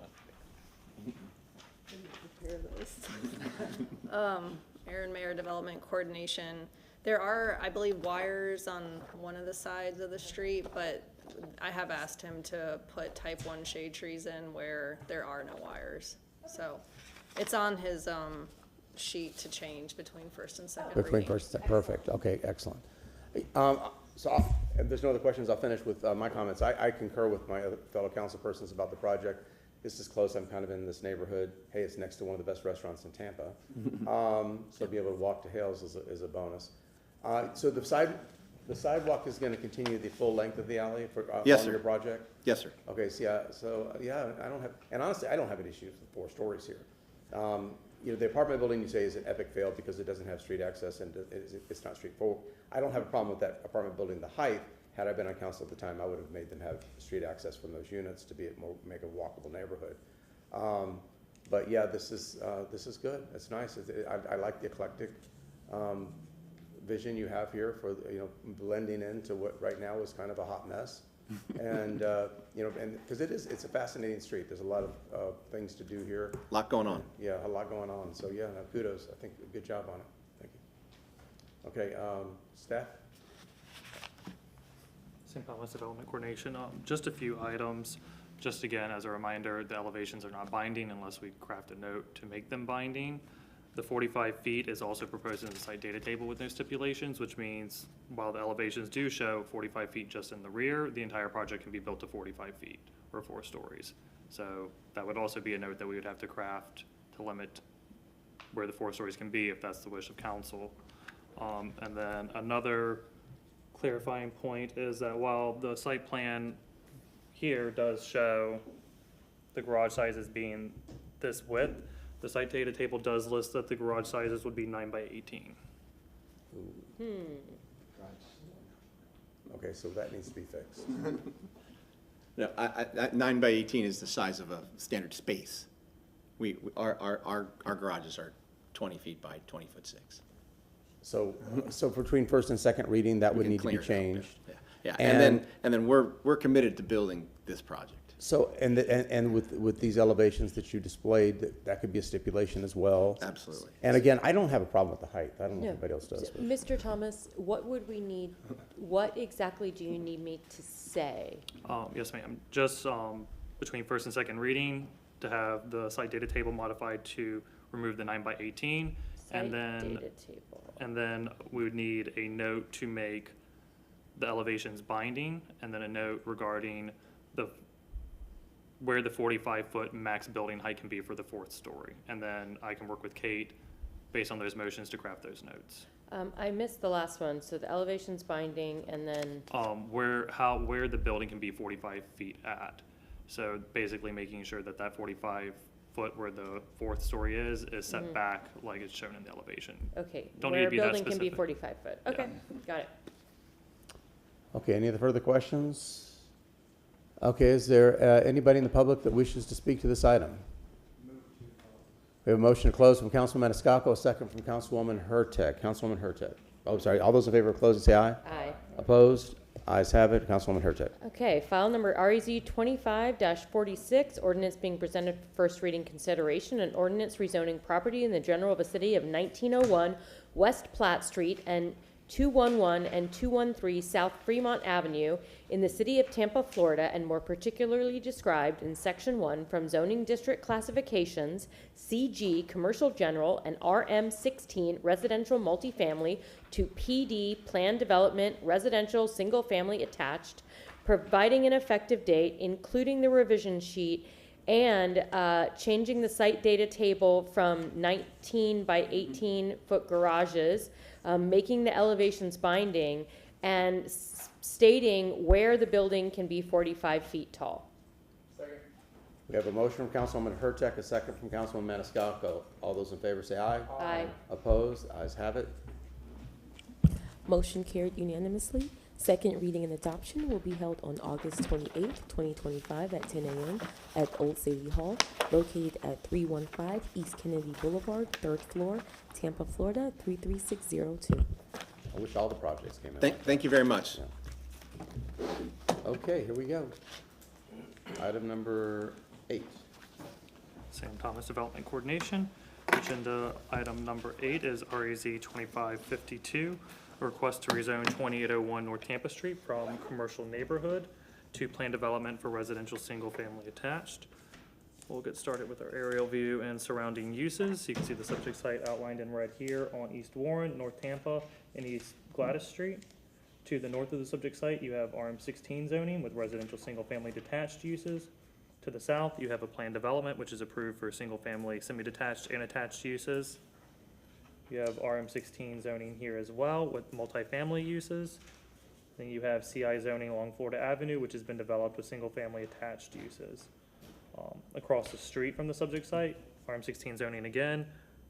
on. Aaron Mayor Development Coordination. There are, I believe, wires on one of the sides of the street, but I have asked him to put type 1 shade trees in where there are no wires. So it's on his sheet to change between first and second Between reading. first, perfect, okay, excellent. If there's no other questions, I'll finish with my comments. I concur with my other fellow council persons about the project. This is close, I'm kind of in this neighborhood. Hey, it's next to one of the best restaurants in Tampa. So to be able to walk to Hales is a bonus. So the sidewalk is gonna continue the full length of the alley for, Yes, on sir. your project? Yes, sir. Okay, so I don't have, and honestly, I don't have any issues with 4 stories here. You know, the apartment building you say is an epic fail because it doesn't have street access and it's not straightforward. I don't have a problem with that apartment building, the height. Had I been on council at the time, I would have made them have street access from those units to make a walkable neighborhood. But yeah, this is good. It's nice. I like the eclectic vision you have here for, you know, blending into what right now is kind of a hot mess. And, you know, and because it's a fascinating street. There's a lot of things to do here. A lot going on. Yeah, a lot going on. So yeah, no, kudos. I think good job on it. Thank you. Okay, staff? St. Thomas Development Coordination, just a few items. Just again, as a reminder, the elevations are not binding unless we craft a note to make them binding. The 45 feet is also proposed in the site data table with no stipulations, which means while the elevations do show 45 feet just in the rear, the entire project can be built to 45 feet or 4 stories. So that would also be a note that we would have to craft to limit where the 4 stories can be if that's the wish of council. And then another clarifying point is that while the site plan here does show the garage sizes being this width, the site data table does list that the garage sizes would be 9 by 18. Okay, so that needs to be fixed. No, 9 by 18 is the size of a standard space. Our garages are 20 feet by 20 foot 6. So between first and second reading, that would can need to be clear it up, yeah. changed. Yeah, and then we're committed to building this project. So, and with these elevations that you displayed, that could be a stipulation as well? Absolutely. And again, I don't have a problem with the height. I don't know if No. anybody else does. but- Mr. Thomas, what exactly do you need me to say? Yes, ma'am. Just between first and second reading, to have the site data table modified to remove the 9 by 18. Site And then, data table. and then we would need a note to make the elevations binding, and then a note regarding where the 45-foot max building height can be for the 4th story. And then I can work with Kate based on those motions to craft those notes. I missed the last one, so the elevation's binding, and then, Where the building can be 45 feet at. So basically making sure that 45 foot where the 4th story is set Mhm. back like it's shown in the elevation. okay, Don't need where to a be that building can be specific. 45 foot. Okay, got it. Okay, any other further questions? Okay, is there anybody in the public that wishes to speak to this item? We have a motion to close from Councilman Maniscalco, a second from Councilwoman Hurtak. Councilwoman Hurtak. Oh, sorry. All those in favor of closing, say aye. Aye. Opposed? Ayes have it. Councilwoman Hurtak. Okay, file number REZ 25-46, ordinance being presented for first reading consideration, an ordinance rezoning property in the general vicinity of 1901 West Platt Street and 211 and 213 South Fremont Avenue in the city of Tampa, Florida, and more particularly described in Section 1 from zoning district classifications CG Commercial General and RM16 Residential Multifamily to PD Planned Development Residential Single Family Attached, providing an effective date, including the revision sheet, and changing the site data table from 19 by 18 foot garages, making the elevations binding, and stating where the building can be 45 feet tall. We have a motion from Councilwoman Hurtak, a second from Councilman Maniscalco. All those in favor say aye. Aye. Opposed? Ayes have it. Motion carried unanimously. Second reading and adoption will be held on August 28th, 2025 at 10 a.m. at Old City Hall, located at 315 East Kennedy Boulevard, 3rd floor, Tampa, Florida, 33602. I wish all the projects came in. Thank you very much. Okay, here we go. Item number 8. Sam Thomas Development Coordination. Agenda item number 8 is REZ 2552, a request to rezone 2801 North Tampa Street from commercial neighborhood to planned development for residential single-family attached. We'll get started with our aerial view and surrounding uses. You can see the subject site outlined in red here on East Warren, North Tampa, and East Gladys Street. To the north of the subject site, you have RM16 zoning with residential single-family detached uses. To the south, you have a planned development, which is approved for single-family, semi-detached, and attached uses. You have RM16 zoning here as well with multifamily uses. Then you have CI zoning along Florida Avenue, which has been developed with single-family attached uses. Across the street from the subject site, RM16 zoning again.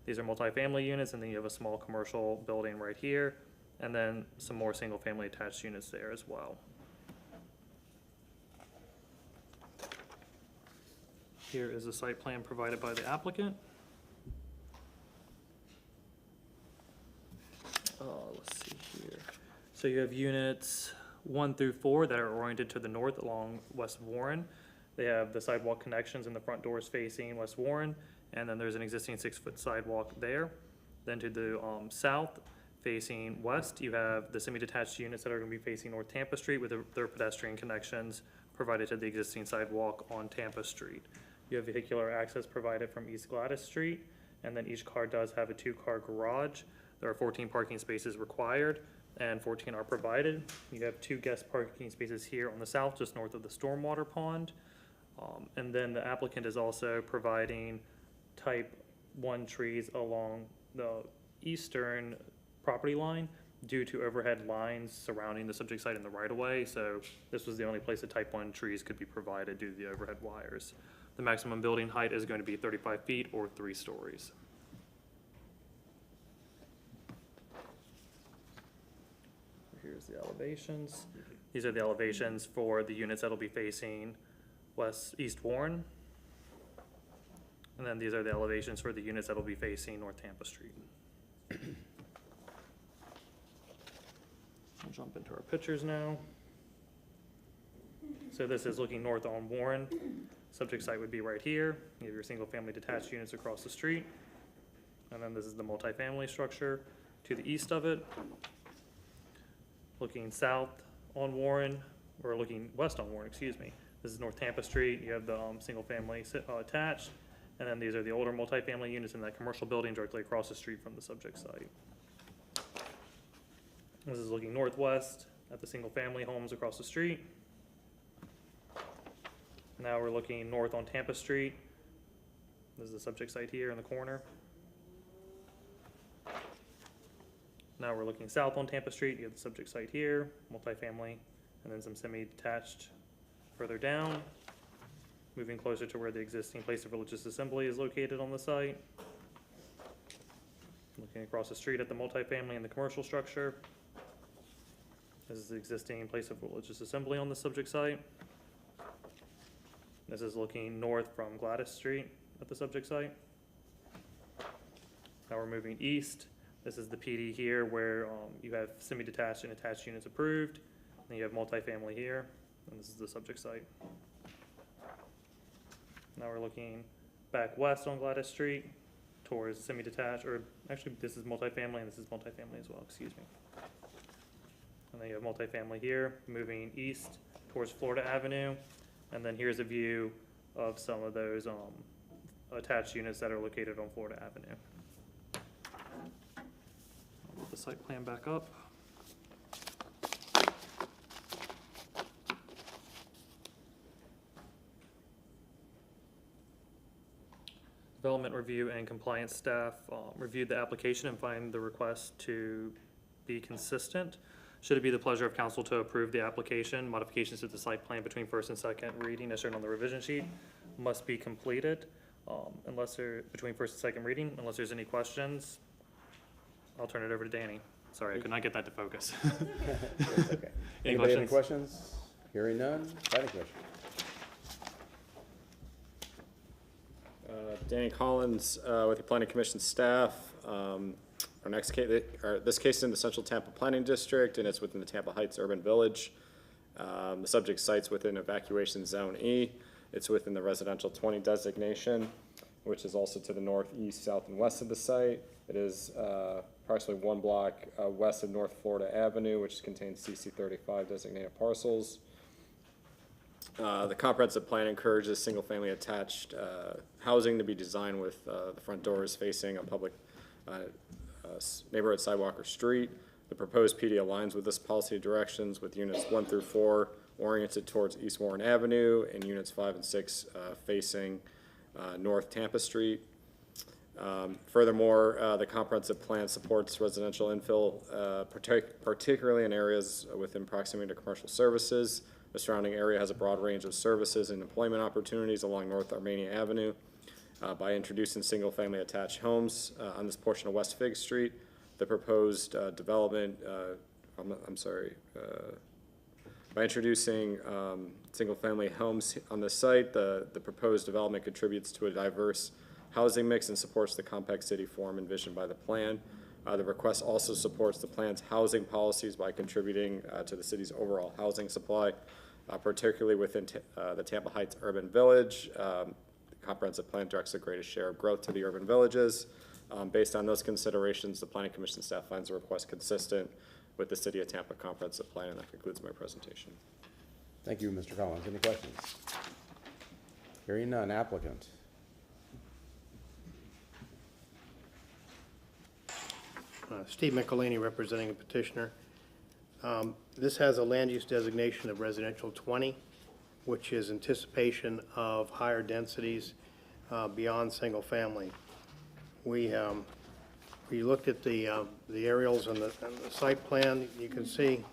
These are multifamily units, and then you have a small commercial building right here, and then some more single-family attached units there as well. Here is a site plan provided by the applicant. Let's see here. So you have units 1 through 4 that are oriented to the north along West Warren. They have the sidewalk connections and the front doors facing West Warren, and then there's an existing 6-foot sidewalk there. Then to the south, facing west, you have the semi-detached units that are going to be facing North Tampa Street with their pedestrian connections provided to the existing sidewalk on Tampa Street. You have vehicular access provided from East Gladys Street, and then each car does have a 2-car garage. There are 14 parking spaces required, and 14 are provided. You have 2 guest parking spaces here on the south, just north of the stormwater pond. And then the applicant is also providing type 1 trees along the eastern property line due to overhead lines surrounding the subject site in the right-of-way. So this was the only place that type 1 trees could be provided due to the overhead wires. The maximum building height is going to be 35 feet or 3 stories. Here's the elevations. These are the elevations for the units that'll be facing East Warren. And then these are the elevations for the units that'll be facing North Tampa Street. We'll jump into our pictures now. So this is looking north on Warren. Subject site would be right here. You have your single-family detached units across the street. And then this is the multifamily structure to the east of it. Looking south on Warren, or looking west on Warren, excuse me. This is North Tampa Street. You have the single-family attached. And then these are the older multifamily units in that commercial building directly across the street from the subject site. This is looking northwest at the single-family homes across the street. Now we're looking north on Tampa Street. This is the subject site here in the corner. Now we're looking south on Tampa Street. You have the subject site here, multifamily, and then some semi-detached further down. Moving closer to where the existing place of religious assembly is located on the site. Looking across the street at the multifamily and the commercial structure. This is the existing place of religious assembly on the subject site. This is looking north from Gladys Street at the subject site. Now we're moving east. This is the PD here where you have semi-detached and attached units approved. Then you have multifamily here, and this is the subject site. Now we're looking back west on Gladys Street towards semi-detached, or actually this is multifamily and this is multifamily as well, excuse me. And then you have multifamily here, moving east towards Florida Avenue. And then here's a view of some of those attached units that are located on Florida Avenue. I'll move the site plan back up. Development review and compliance staff reviewed the application and find the request to be consistent. Should it be the pleasure of council to approve the application, modifications to the site plan between first and second reading as shown on the revision sheet must be completed between first and second reading. Unless there's any questions, I'll turn it over to Danny. Sorry, I could not get that to focus. That's okay. Any Anybody have questions? any questions? Hearing none. Planning Commission. Danny Collins with the Planning Commission staff. Our next case, this case is in the Central Tampa Planning District, and it's within the Tampa Heights Urban Village. The subject site's within Evacuation Zone E. It's within the Residential 20 designation, which is also to the northeast, south, and west of the site. It is approximately 1 block west of North Florida Avenue, which contains CC 35 designated parcels. The comprehensive plan encourages single-family attached housing to be designed with the front doors facing a public neighborhood sidewalk or street. The proposed PD aligns with this policy directions, with units 1 through 4 oriented towards East Warren Avenue and units 5 and 6 facing North Tampa Street. Furthermore, the comprehensive plan supports residential infill, particularly in areas within proximity to commercial services. The surrounding area has a broad range of services and employment opportunities along North Armenia Avenue. By introducing single-family attached homes on this portion of West Fig Street, the proposed development, by introducing single-family homes on the site, the proposed development contributes to a diverse housing mix and supports the compact city form envisioned by the plan. The request also supports the plan's housing policies by contributing to the city's overall housing supply, particularly within the Tampa Heights Urban Village. The comprehensive plan directs the greatest share of growth to the urban villages. Based on those considerations, the Planning Commission staff finds the request consistent with the City of Tampa comprehensive plan, and that concludes my presentation. Thank you, Mr. Collins. Any questions? Hearing none. Applicant. Steve Michelini, representing a petitioner. This has a land use designation of residential 20, which is anticipation of higher densities beyond single family. We looked at the aerials and the site plan. You can see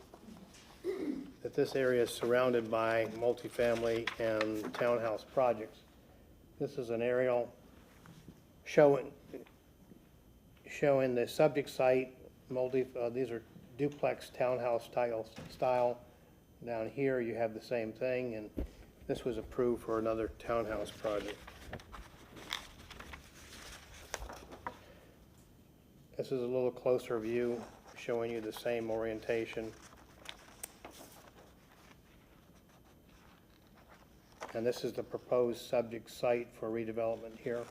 that this area is surrounded by multifamily and townhouse projects. This is an aerial showing the subject site. These are duplex townhouse style. Down here you have the same thing, and this was approved for another townhouse project. This is a little closer view showing you the same orientation. And this is the proposed subject site for redevelopment here.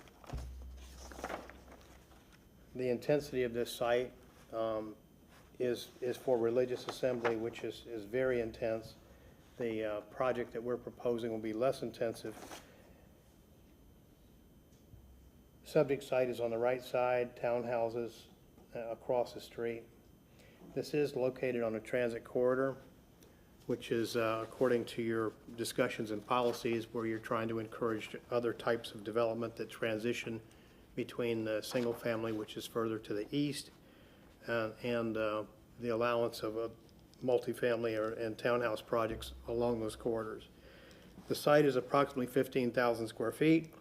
The intensity of this site is for religious assembly, which is very intense. The project that we're proposing will be less intensive. Subject site is on the right side, townhouses across the street. This is located on a transit corridor, which is according to your discussions and policies, where you're trying to encourage other types of development that transition between the single family, which is further to the east, and the allowance of a multifamily and townhouse projects along those corridors. The site is approximately 15,000 square feet.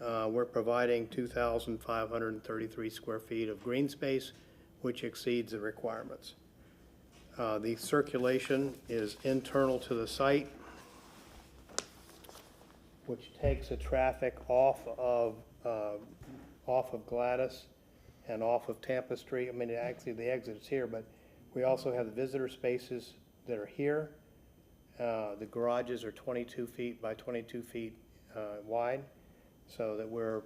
We're providing 2,533 square feet of green space, which exceeds the requirements. The circulation is internal to the site, which takes the traffic off of Gladys and off of Tampa Street. I mean, actually, the exit is here, but we also have the visitor spaces that are here. The garages are 22 feet by 22 feet wide, so that we're,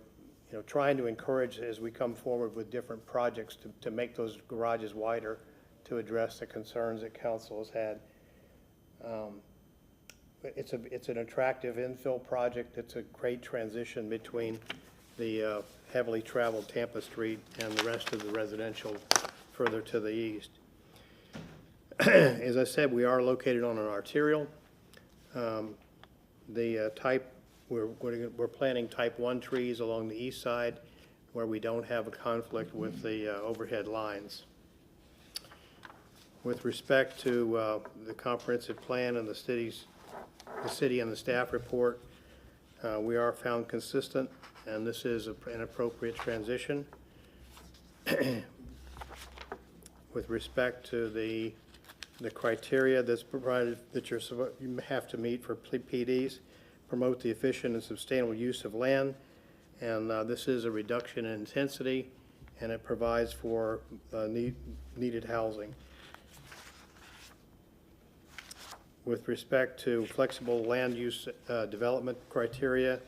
trying to encourage as we come forward with different projects to make those garages wider to address the concerns that council has had. It's an attractive infill project. It's a great transition between the heavily traveled Tampa Street and the rest of the residential further to the east. As I said, we are located on an arterial. We're planting type 1 trees along the east side where we don't have a conflict with the overhead lines. With respect to the comprehensive plan and the city and the staff report, we are found consistent, and this is an appropriate transition. With respect to the criteria that's provided that you have to meet for PDs, promote the efficient and sustainable use of land, and this is a reduction in intensity, and it provides for needed housing. With respect to flexible land use development criteria,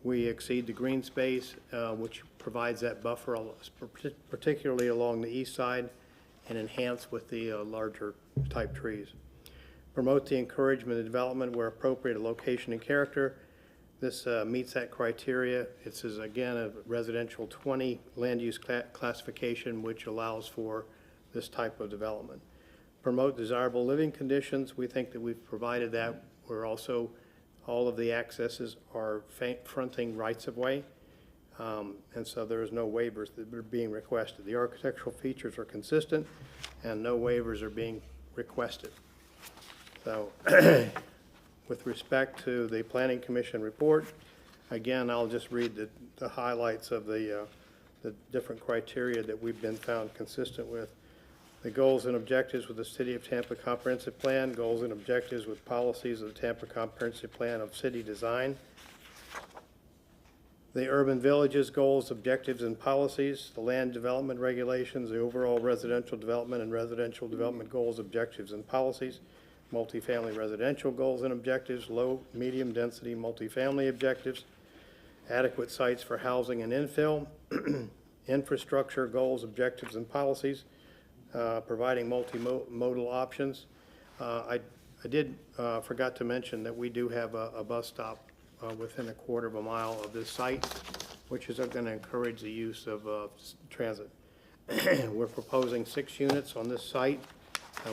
we exceed the green space, which provides that buffer, particularly along the east side, and enhance with the larger type trees. Promote the encouragement of development where appropriate of location and character. This meets that criteria. It is, again, a residential 20 land use classification, which allows for this type of development. Promote desirable living conditions. We think that we've provided that. We're also, all of the accesses are fronting rights of way. And so there is no waivers that are being requested. The architectural features are consistent and no waivers are being requested. So with respect to the Planning Commission report, again, I'll just read the highlights of the different criteria that we've been found consistent with. The goals and objectives with the City of Tampa Comprehensive Plan, goals and objectives with policies of the Tampa Comprehensive Plan of City Design. The urban villages, goals, objectives, and policies, the land development regulations, the overall residential development and residential development goals, objectives, and policies, multifamily residential goals and objectives, low, medium density multifamily objectives, adequate sites for housing and infill, infrastructure goals, objectives, and policies, providing multimodal options. I forgot to mention that we do have a bus stop within a quarter of a mile of this site, which is going to encourage the use of transit. We're proposing 6 units on this site,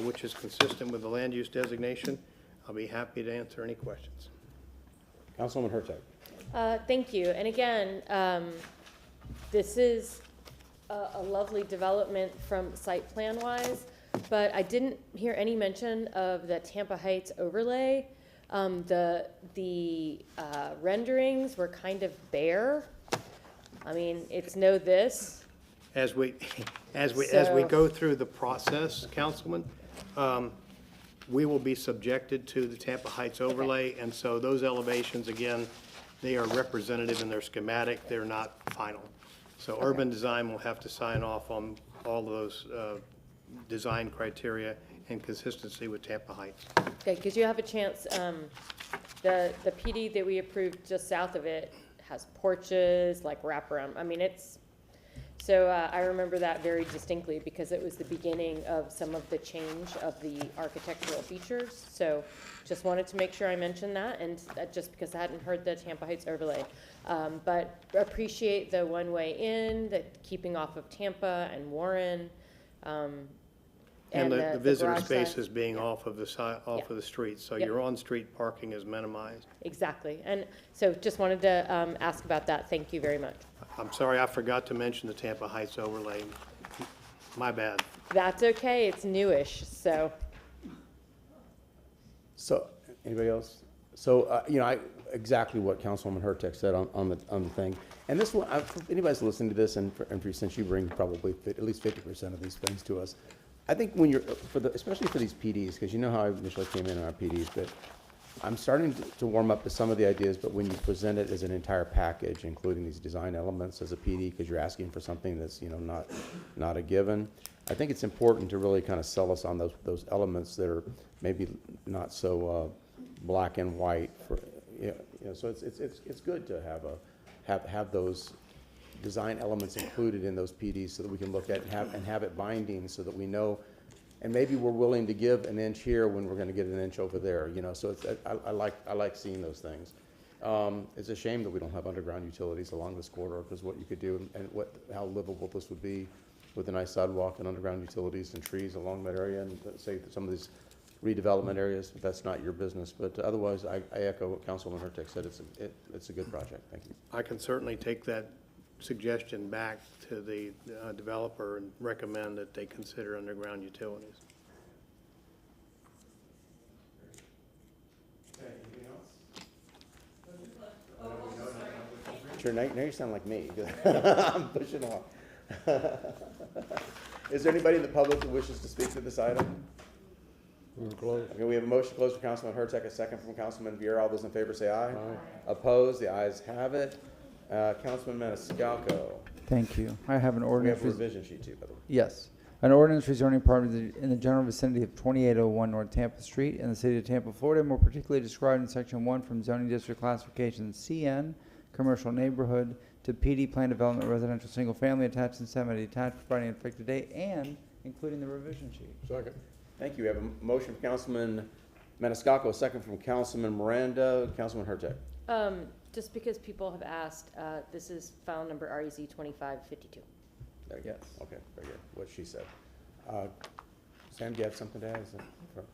which is consistent with the land use designation. I'll be happy to answer any questions. Councilwoman Hurtak. Thank you. And again, this is a lovely development from site plan wise, but I didn't hear any mention of the Tampa Heights overlay. The renderings were kind of bare. I mean, it's no this. As we go through the process, Councilman, we will be subjected to the Tampa Heights overlay, and so those elevations, again, they are representative in their schematic. They're not final. So urban design will have to sign off on all of those design criteria and consistency with Tampa Heights. Okay, because you have a chance, the PD that we approved just south of it has porches, like wraparound. I mean, it's, so I remember that very distinctly because it was the beginning of some of the change of the architectural features. So just wanted to make sure I mentioned that, and just because I hadn't heard the Tampa Heights overlay. But appreciate the one-way in, the keeping off of Tampa and Warren. And the visitor spaces being off of the side, off of the street, so Yep. your on-street parking is minimized. Exactly. And so just wanted to ask about that. Thank you very much. I'm sorry, I forgot to mention the Tampa Heights overlay. My bad. That's okay. It's newish, so. So, anybody else? So, exactly what Councilwoman Hurtak said on the thing. And this one, if anybody's listening to this, and since you bring probably at least 50% of these things to us, I think when you're, especially for these PDs, because you know how I initially came in on our PDs, but I'm starting to warm up to some of the ideas, but when you present it as an entire package, including these design elements as a PD, because you're asking for something that's, you know, not a given, I think it's important to really kind of sell us on those elements that are maybe not so black and white. For, you know, so it's good to have those design elements included in those PDs so that we can look at and have it binding so that we know. And maybe we're willing to give an inch here when we're going to get an inch over there, you know. So it's, I like seeing those things. It's a shame that we don't have underground utilities along this corridor, because what you could do and how livable this would be with a nice sidewalk and underground utilities and trees along that area, and say that some of these redevelopment areas. That's not your business, but otherwise, I echo what Councilman Hurtak said. It's a good project. Thank you. I can certainly take that suggestion back to the developer and recommend that they consider underground utilities. Okay, anything else? Sure, now you sound like me. I'm pushing along. Is there anybody in the public who wishes to speak to this item? Okay, we have a motion to close from Councilman Hurtak, a second from Councilman Vieira. All those in favor say aye. Aye. Opposed? The ayes have it. Councilman Maniscalco. Thank you. I have an We ordinance. have a revision sheet too, by the way. Yes. An ordinance rezoning property in the general vicinity of 2801 North Tampa Street in the city of Tampa, Florida, more particularly described in section 1 from zoning district classification CN, commercial neighborhood, to PD plan development residential single family attached and semi-detached, providing an effective date and including the revision sheet. Second. Thank you. We have a motion from Councilman Maniscalco, a second from Councilman Miranda. Councilman Hurtak. Just because people have asked, this is file number REZ 2552. There you go. Okay, very good. What she said. Sam, do you have something to add?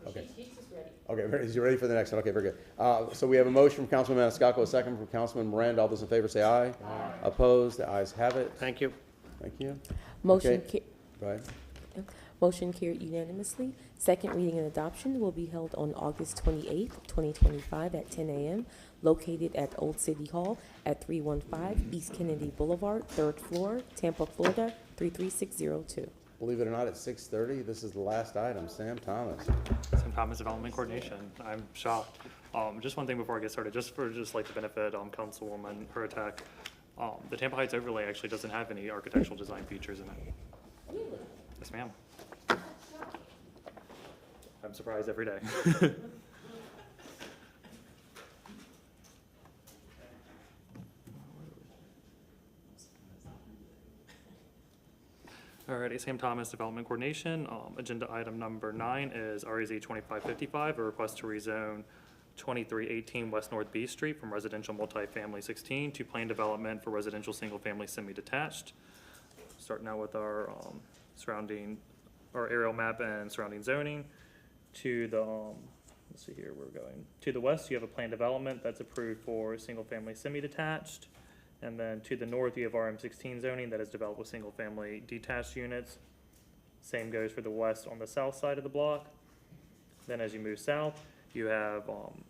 Okay. She's just ready. Okay, is you ready for the next one? Okay, very good. So we have a motion from Councilman Maniscalco, a second from Councilman Miranda. All those in favor say aye. Aye. Opposed? The ayes have it. Thank you. Thank you. Motion Okay. Go ahead. Motion carried unanimously. Second reading and adoption will be held on August 28th, 2025 at 10 a.m. located at Old City Hall at 315 East Kennedy Boulevard, 3rd floor, Tampa, Florida, 33602. Believe it or not, at 6:30, this is the last item. Sam Thomas. Sam Thomas, Development Coordination. I'm shocked. Just one thing before I get started, just like the benefit, Councilwoman Hurtak, the Tampa Heights overlay actually doesn't have any architectural design features in it. Really? Yes, ma'am. I'm surprised every day. Alrighty, Sam Thomas, Development Coordination. Agenda item number 9 is REZ 2555, a request to rezone 2318 West North B Street from residential multifamily 16 to planned development for residential single-family semi-detached. Starting out with our our aerial map and surrounding zoning. To the, let's see here, we're going. To the west, you have a planned development that's approved for single-family semi-detached. And then to the north, you have RM16 zoning that is developed with single-family detached units. Same goes for the west on the south side of the block. Then as you move south, you have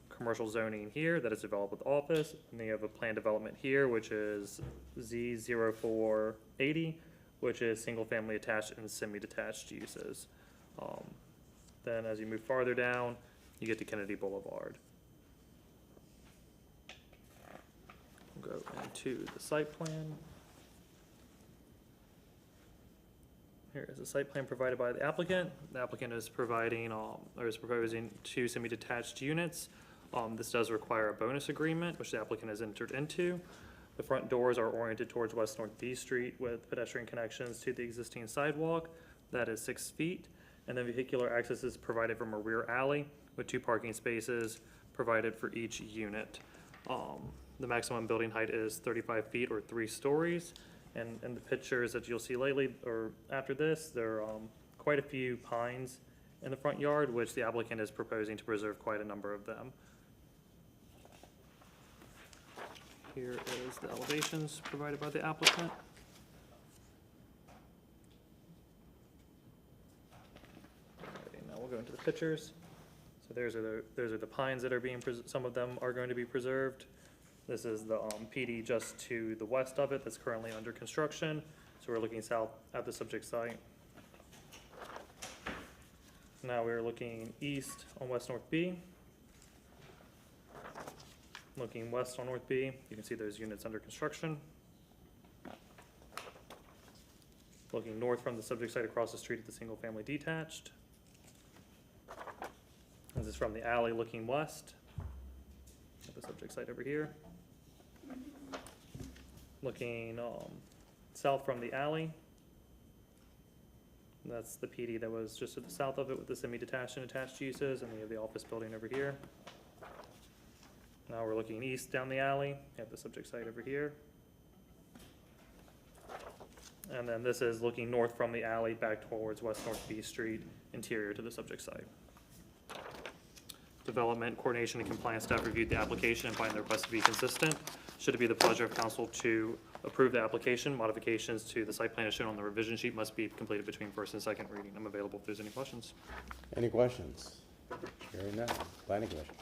commercial zoning here that is developed with office. And then you have a planned development here, which is Z0480, which is single-family attached and semi-detached uses. Then as you move farther down, you get to Kennedy Boulevard. We'll go into the site plan. Here is a site plan provided by the applicant. The applicant is providing, or is proposing 2 semi-detached units. This does require a bonus agreement, which the applicant has entered into. The front doors are oriented towards West North B Street with pedestrian connections to the existing sidewalk. That is 6 feet. And then vehicular access is provided from a rear alley with 2 parking spaces provided for each unit. The maximum building height is 35 feet or 3 stories. And in the pictures that you'll see lately or after this, there are quite a few pines in the front yard, which the applicant is proposing to preserve quite a number of them. Here is the elevations provided by the applicant. Now we'll go into the pictures. So those are the pines that are being, some of them are going to be preserved. This is the PD just to the west of it that's currently under construction. So we're looking south at the subject site. Now we're looking east on West North B. Looking west on North B, you can see those units under construction. Looking north from the subject site across the street at the single-family detached. This is from the alley looking west at the subject site over here. Looking south from the alley. That's the PD that was just to the south of it with the semi-detached and attached uses, and we have the office building over here. Now we're looking east down the alley at the subject site over here. And then this is looking north from the alley back towards West North B Street, interior to the subject site. Development, coordination, and compliance staff reviewed the application and find the request to be consistent. Should it be the pleasure of council to approve the application, modifications to the site plan as shown on the revision sheet must be completed between first and second reading. I'm available if there's any questions. Any questions? Hearing none. Planning Commission.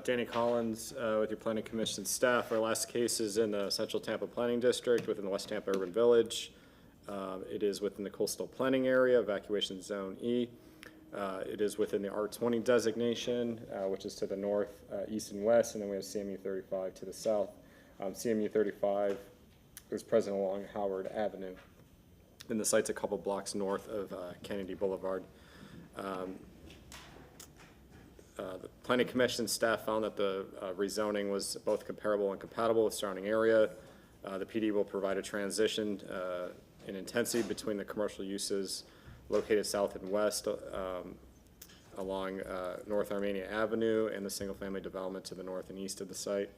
Danny Collins with your Planning Commission staff. Our last case is in the Central Tampa Planning District within the West Tampa Urban Village. It is within the coastal planning area, evacuation zone E. It is within the R20 designation, which is to the north, east, and west, and then we have CMU 35 to the south. CMU 35 is present along Howard Avenue, and the site's a couple blocks north of Kennedy Boulevard. The Planning Commission staff found that the rezoning was both comparable and compatible with surrounding area. The PD will provide a transition in intensity between the commercial uses located south and west along North Armenia Avenue and the single-family development to the north and east of the site.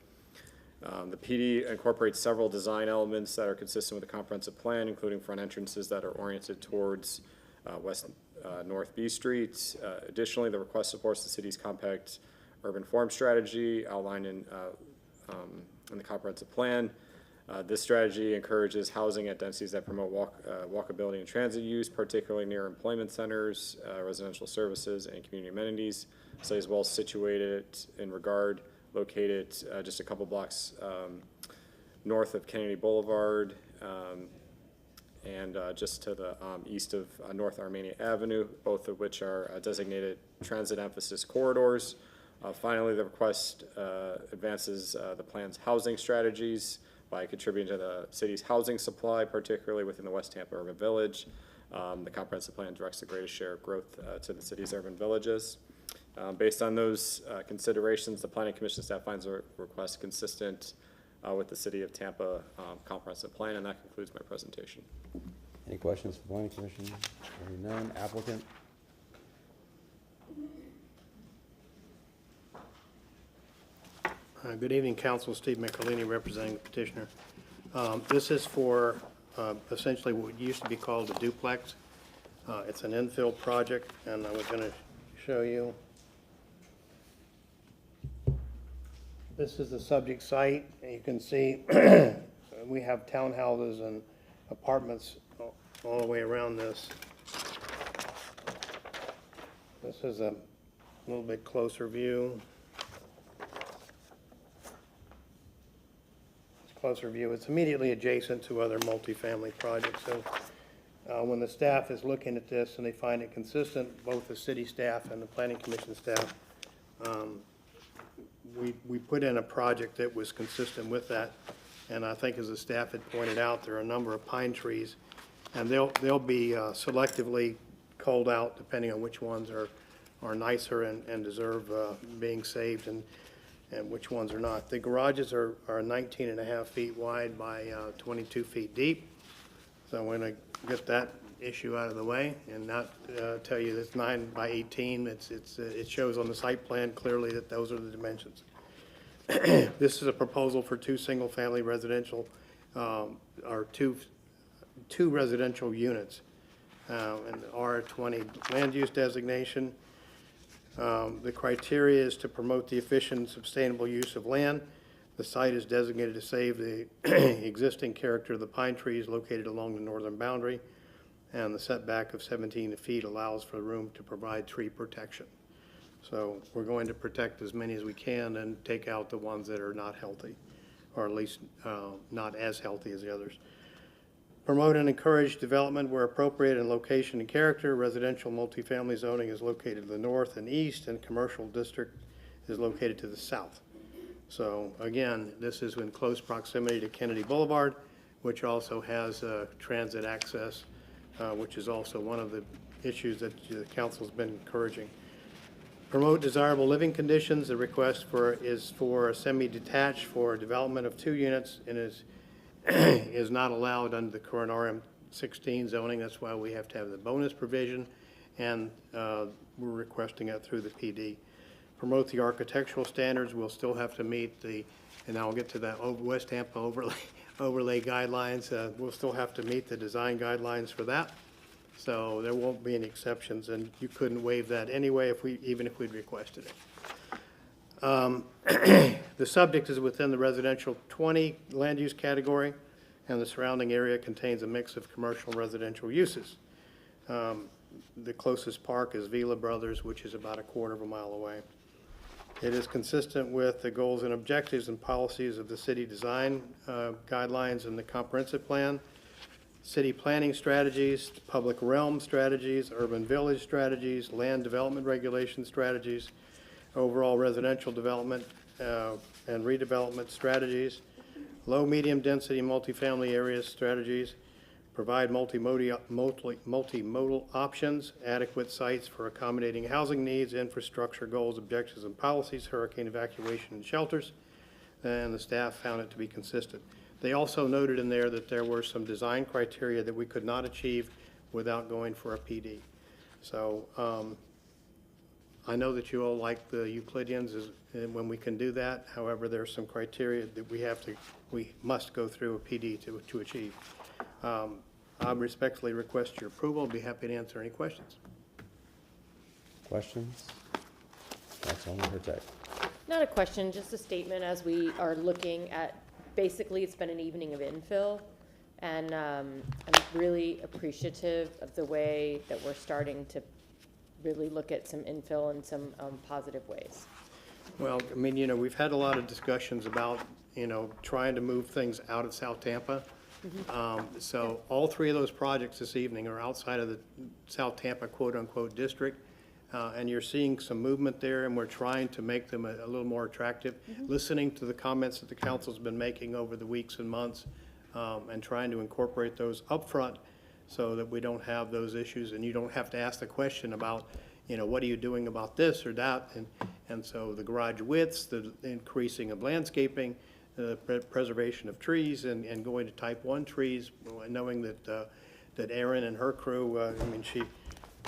The PD incorporates several design elements that are consistent with the comprehensive plan, including front entrances that are oriented towards North B Street. Additionally, the request supports the city's compact urban form strategy outlined in the comprehensive plan. This strategy encourages housing at densities that promote walkability and transit use, particularly near employment centers, residential services, and community amenities. The site is well situated in regard, located just a couple blocks north of Kennedy Boulevard, and just to the east of North Armenia Avenue, both of which are designated transit emphasis corridors. Finally, the request advances the plan's housing strategies by contributing to the city's housing supply, particularly within the West Tampa Urban Village. The comprehensive plan directs the greatest share of growth to the city's urban villages. Based on those considerations, the Planning Commission staff finds the request consistent with the City of Tampa comprehensive plan, and that concludes my presentation. Any questions for Planning Commission? Hearing none. Applicant? Good evening, Council. Steve Michelini, representing the petitioner. This is for essentially what used to be called a duplex. It's an infill project, and I was going to show you. This is the subject site, and you can see we have townhouses and apartments all the way around this. This is a little bit closer view. Closer view. It's immediately adjacent to other multifamily projects. So when the staff is looking at this and they find it consistent, both the city staff and the Planning Commission staff, we put in a project that was consistent with that. And I think as the staff had pointed out, there are a number of pine trees, and they'll be selectively culled out depending on which ones are nicer and deserve being saved, and which ones are not. The garages are 19 and a half feet wide by 22 feet deep. So I'm going to get that issue out of the way and not tell you it's 9 by 18. It shows on the site plan clearly that those are the dimensions. This is a proposal for two single-family residential, or two residential units, and R20 land use designation. The criteria is to promote the efficient and sustainable use of land. The site is designated to save the existing character of the pine trees located along the northern boundary, and the setback of 17 feet allows for room to provide tree protection. So we're going to protect as many as we can and take out the ones that are not healthy, or at least not as healthy as the others. Promote and encourage development where appropriate in location and character. Residential multifamily zoning is located to the north and east, and commercial district is located to the south. So again, this is in close proximity to Kennedy Boulevard, which also has transit access, which is also one of the issues that the council's been encouraging. Promote desirable living conditions. The request is for a semi-detached for development of 2 units and is not allowed under the current RM16 zoning. That's why we have to have the bonus provision, and we're requesting it through the PD. Promote the architectural standards. We'll still have to meet the, and I'll get to that West Tampa overlay guidelines. We'll still have to meet the design guidelines for that. So there won't be any exceptions, and you couldn't waive that anyway even if we'd requested it. The subject is within the residential 20 land use category, and the surrounding area contains a mix of commercial and residential uses. The closest park is Vila Brothers, which is about a quarter of a mile away. It is consistent with the goals and objectives and policies of the city design guidelines and the comprehensive plan, city planning strategies, public realm strategies, urban village strategies, land development regulation strategies, overall residential development and redevelopment strategies, low, medium density multifamily areas strategies, provide multimodal options, adequate sites for accommodating housing needs, infrastructure goals, objectives, and policies, hurricane evacuation and shelters, and the staff found it to be consistent. They also noted in there that there were some design criteria that we could not achieve without going for a PD. So I know that you all like the Euclideans when we can do that. However, there are some criteria that we must go through a PD to achieve. I respectfully request your approval. I'll be happy to answer any questions. Questions? Councilwoman Hurtak. Not a question, just a statement as we are looking at, basically it's been an evening of infill, and I'm really appreciative of the way that we're starting to really look at some infill in some positive ways. Well, I mean, we've had a lot of discussions about, trying to move things out of South Tampa. So all 3 of those projects this evening are outside of the South Tampa quote-unquote district. And you're seeing some movement there, and we're trying to make them a little more attractive. Listening to the comments that the council's been making over the weeks and months, and trying to incorporate those up front so that we don't have those issues, and you don't have to ask the question about, what are you doing about this or that? And so the garage widths, the increasing of landscaping, the preservation of trees, and going to type 1 trees, knowing that Erin and her crew,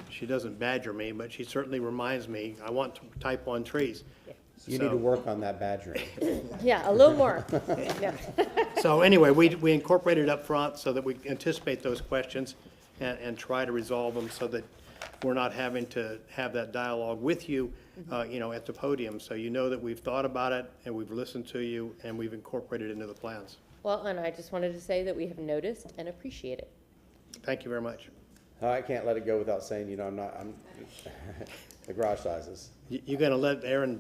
she doesn't badger me, but she certainly reminds me, I want type 1 trees. You need to work on that badgering. Yeah, a little more. Yeah. So anyway, we incorporated up front so that we anticipate those questions and try to resolve them so that we're not having to have that dialogue with you, at the podium. So you know that we've thought about it and we've listened to you and we've incorporated it into the plans. Well, and I just wanted to say that we have noticed and appreciate it. Thank you very much. I can't let it go without saying, I'm the garage sizes. You gonna let Aaron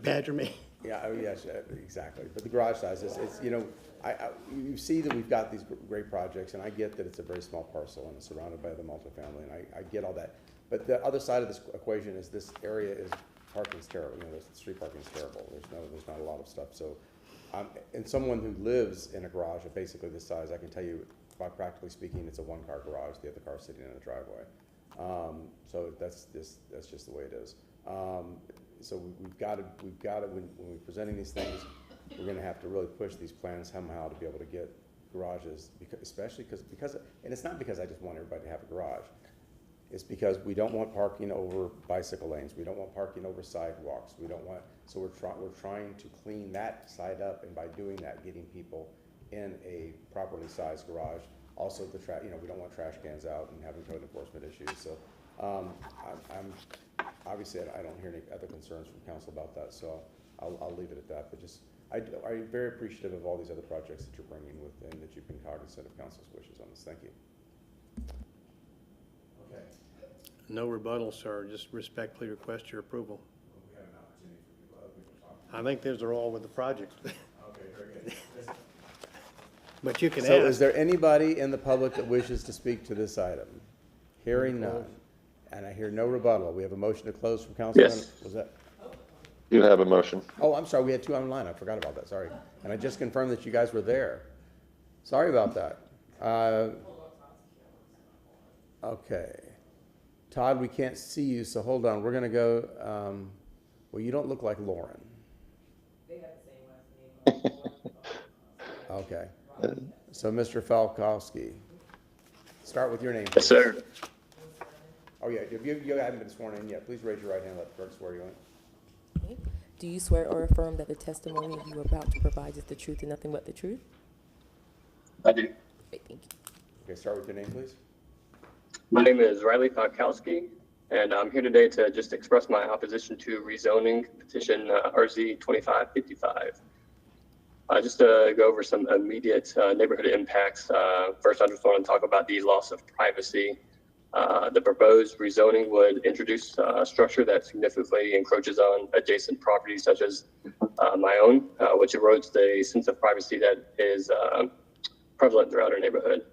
badger me? Yeah, yes, exactly. But the garage sizes, it's, you see that we've got these great projects, and I get that it's a very small parcel and it's surrounded by the multifamily, and I get all that. But the other side of this equation is this area is parking's terrible. The street parking is terrible. There's not a lot of stuff. So, and someone who lives in a garage of basically this size, I can tell you, practically speaking, it's a 1-car garage. The other car sitting in a driveway. So that's just the way it is. So we've got to when we're presenting these things, we're going to have to really push these plans somehow to be able to get garages, especially because, and it's not because I just want everybody to have a garage. It's because we don't want parking over bicycle lanes. We don't want parking over sidewalks. We don't want, so we're trying to clean that side up, and by doing that, getting people in a properly sized garage. Also, we don't want trash cans out and having code enforcement issues. So, I'm obviously I don't hear any other concerns from council about that. So I'll leave it at that. But I'm very appreciative of all these other projects that you're bringing with, and that you've been cognizant of council's wishes on this. Thank you. Okay. No rebuttal, sir. Just respectfully request your approval. We have an opportunity for people to talk. I think those are all with the projects. Okay, very good. But you can So is ask. there anybody in the public that wishes to speak to this item? Hearing none, and I hear no rebuttal. We have a motion to close from Councilman. Yes. Was that? You have a motion. Oh, I'm sorry, we had two online. I forgot about that, sorry. And I just confirmed that you guys were there. Sorry about that. Okay. Todd, we can't see you, so hold on. We're gonna go, well, you don't look like Lauren. Okay. So, Mr. Falkowski, start with your name. Yes, sir. Oh, yeah, if you haven't been sworn in yet, please raise your right hand and let the clerk swear you in. Okay. Do you swear or affirm that the testimony you are about to provide is the truth and nothing but the truth? I do. Great, thank you. Okay, start with your name, please. My name is Riley Falkowski, and I'm here today to just express my opposition to rezoning petition RZ 2555. Just to go over some immediate neighborhood impacts. First, I just want to talk about the loss of privacy. The proposed rezoning would introduce a structure that significantly encroaches on adjacent properties such as my own, which erodes the sense of privacy that is prevalent throughout our neighborhood.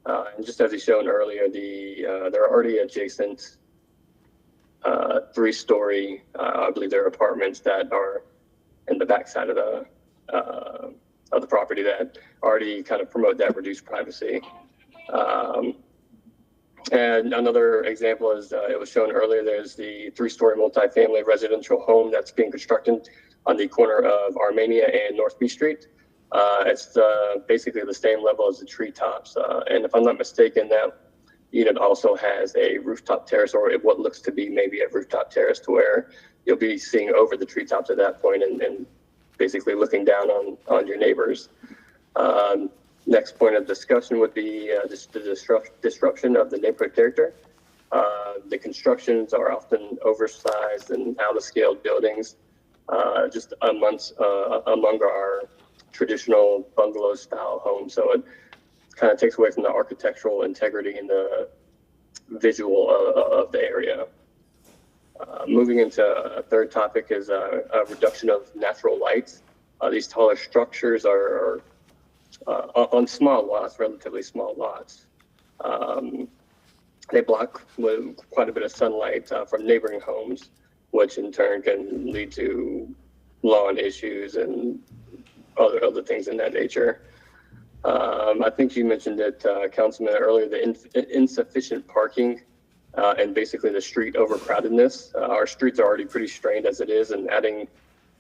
And just as he's shown earlier, there are already adjacent 3-story, I believe there are apartments that are in the backside of the property that already kind of promote that reduced privacy. And another example is, it was shown earlier, there's the 3-story multifamily residential home that's being constructed on the corner of Armenia and North B Street. It's basically the same level as the treetops. And if I'm not mistaken, that unit also has a rooftop terrace, or what looks to be maybe a rooftop terrace, to where you'll be seeing over the treetops at that point and basically looking down on your neighbors. Next point of discussion would be the disruption of the neighborhood character. The constructions are often oversized and out-of-scale buildings, just among our traditional bungalow-style homes. So it kind of takes away from the architectural integrity and the visual of the area. Moving into a third topic is a reduction of natural light. These taller structures are on small lots, relatively small lots. They block quite a bit of sunlight from neighboring homes, which in turn can lead to lawn issues and other things in that nature. I think you mentioned it, Councilman, earlier, the insufficient parking and basically the street overcrowdedness. Our streets are already pretty strained as it is, and adding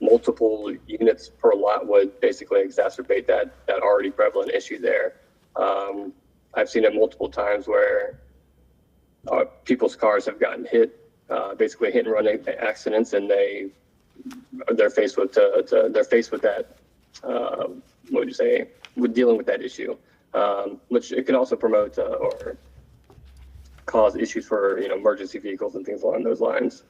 multiple units per lot would basically exacerbate that already prevalent issue there. I've seen it multiple times where people's cars have gotten hit, basically hit and run accidents, and they're faced with that. What would you say? With dealing with that issue, which it could also promote or cause issues for emergency vehicles and things along those lines.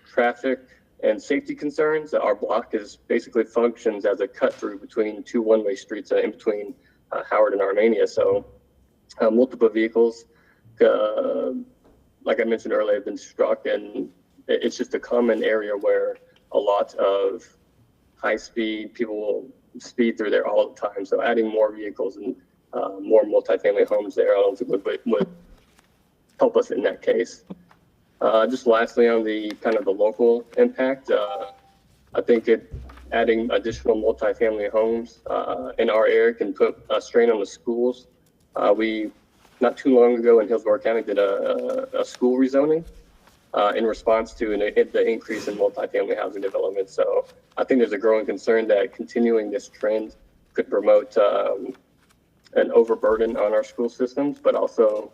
Traffic and safety concerns. Our block basically functions as a cut through between two one-way streets in between Howard and Armenia. So multiple vehicles, like I mentioned earlier, have been struck, and it's just a common area where a lot of high-speed people will speed through there all the time. So adding more vehicles and more multifamily homes there, I don't think would help us in that case. Just lastly, on the kind of the local impact, I think adding additional multifamily homes in our area can put a strain on the schools. We, not too long ago in Hillsborough County, did a school rezoning in response to the increase in multifamily housing development. So I think there's a growing concern that continuing this trend could promote an overburden on our school systems, but also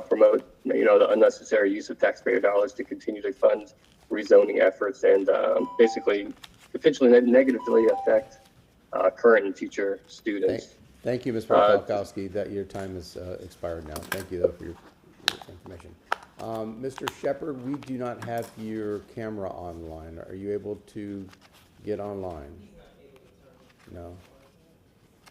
promote the unnecessary use of taxpayer dollars to continue to fund rezoning efforts and basically potentially negatively affect current and future students. Thank you, Mr. Falkowski. That your time has expired now. Thank you, though, for your information. Mr. Shepard, we do not have your camera online. Are you able to get online? No?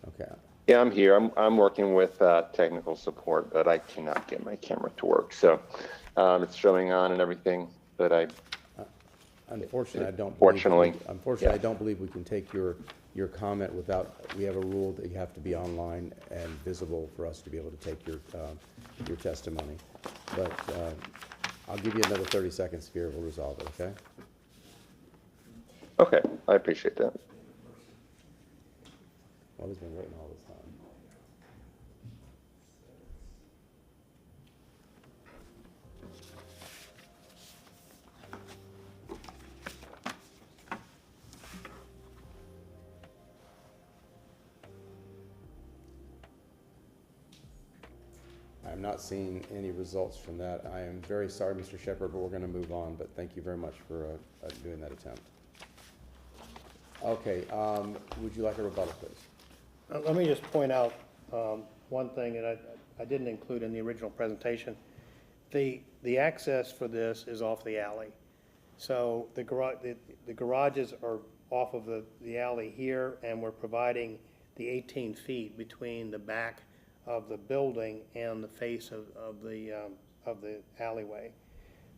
Okay. Yeah, I'm here. I'm working with technical support, but I cannot get my camera to work. So it's showing on and everything, but Unfortunately, I don't. Fortunately, Unfortunately, I don't believe we can take your comment without, we have a rule that you have to be online and visible for us to be able to take your testimony. But I'll give you another 30 seconds here, we'll resolve it, okay? Okay, I appreciate that. What has been written all this time? I'm not seeing any results from that. I am very sorry, Mr. Shepherd, but we're going to move on, but thank you very much for doing that attempt. Okay, would you like a rebuttal, please? Let me just point out one thing that I didn't include in the original presentation. The access for this is off the alley. So the garages are off of the alley here, and we're providing the 18 feet between the back of the building and the face of the alleyway.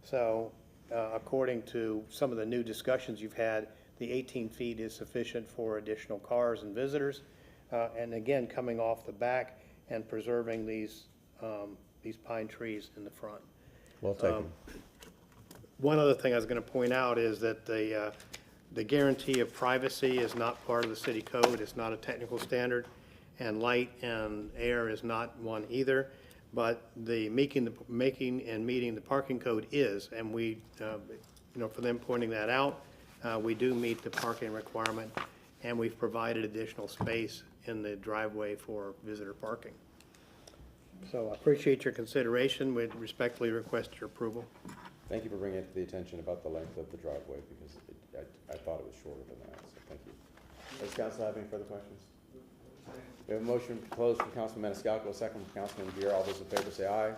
So according to some of the new discussions you've had, the 18 feet is sufficient for additional cars and visitors. And again, coming off the back and preserving these pine trees in the front. Well taken. One other thing I was going to point out is that the guarantee of privacy is not part of the city code. It's not a technical standard, and light and air is not one either. But the making and meeting the parking code is, and we, for them pointing that out, we do meet the parking requirement, and we've provided additional space in the driveway for visitor parking. So I appreciate your consideration. We'd respectfully request your approval. Thank you for bringing it to the attention about the length of the driveway, because I thought it was shorter than that, so thank you. Does council have any further questions? We have a motion to close from Councilman Maniscalco, a second from Councilman Viera. All those in favor say aye.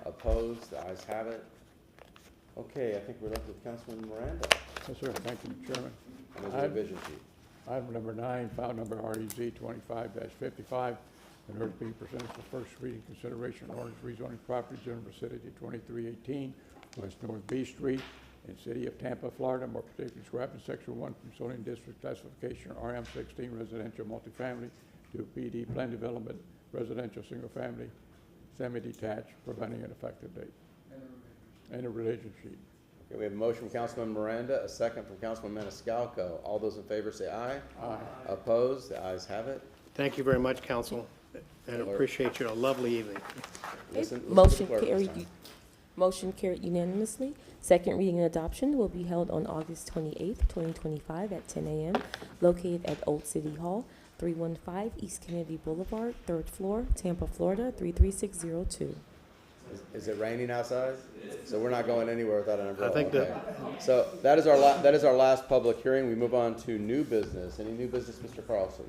Opposed? The ayes have it. Okay, I think we're left with Councilman Miranda. Yes, sir. Thank you, Mr. Chairman. And there's a revision sheet. Item number 9, file number REZ 25-55, in order to be presented for first reading consideration of ordinance rezoning property general vicinity 2318 West North B Street in City of Tampa, Florida, more particularly described in Section 1 from zoning district classification RM16 residential multifamily to PD plan development residential single family semi-detached, providing an effective date. And a revision sheet. Okay, we have a motion from Councilman Miranda, a second from Councilman Maniscalco. All those in favor say aye. Aye. Opposed? The ayes have it. Thank you very much, council, and appreciate you. A lovely evening. Listen to the Motion clerk this carried. time. Motion carried unanimously. Second reading and adoption will be held on August 28th, 2025 at 10 a.m. located at Old City Hall, 315 East Kennedy Boulevard, 3rd floor, Tampa, Florida, 33602. Is it raining outside? So we're not going anywhere without an umbrella. I think okay. So that is our last public hearing. We move on to new business. Any new business, Mr. Carlson?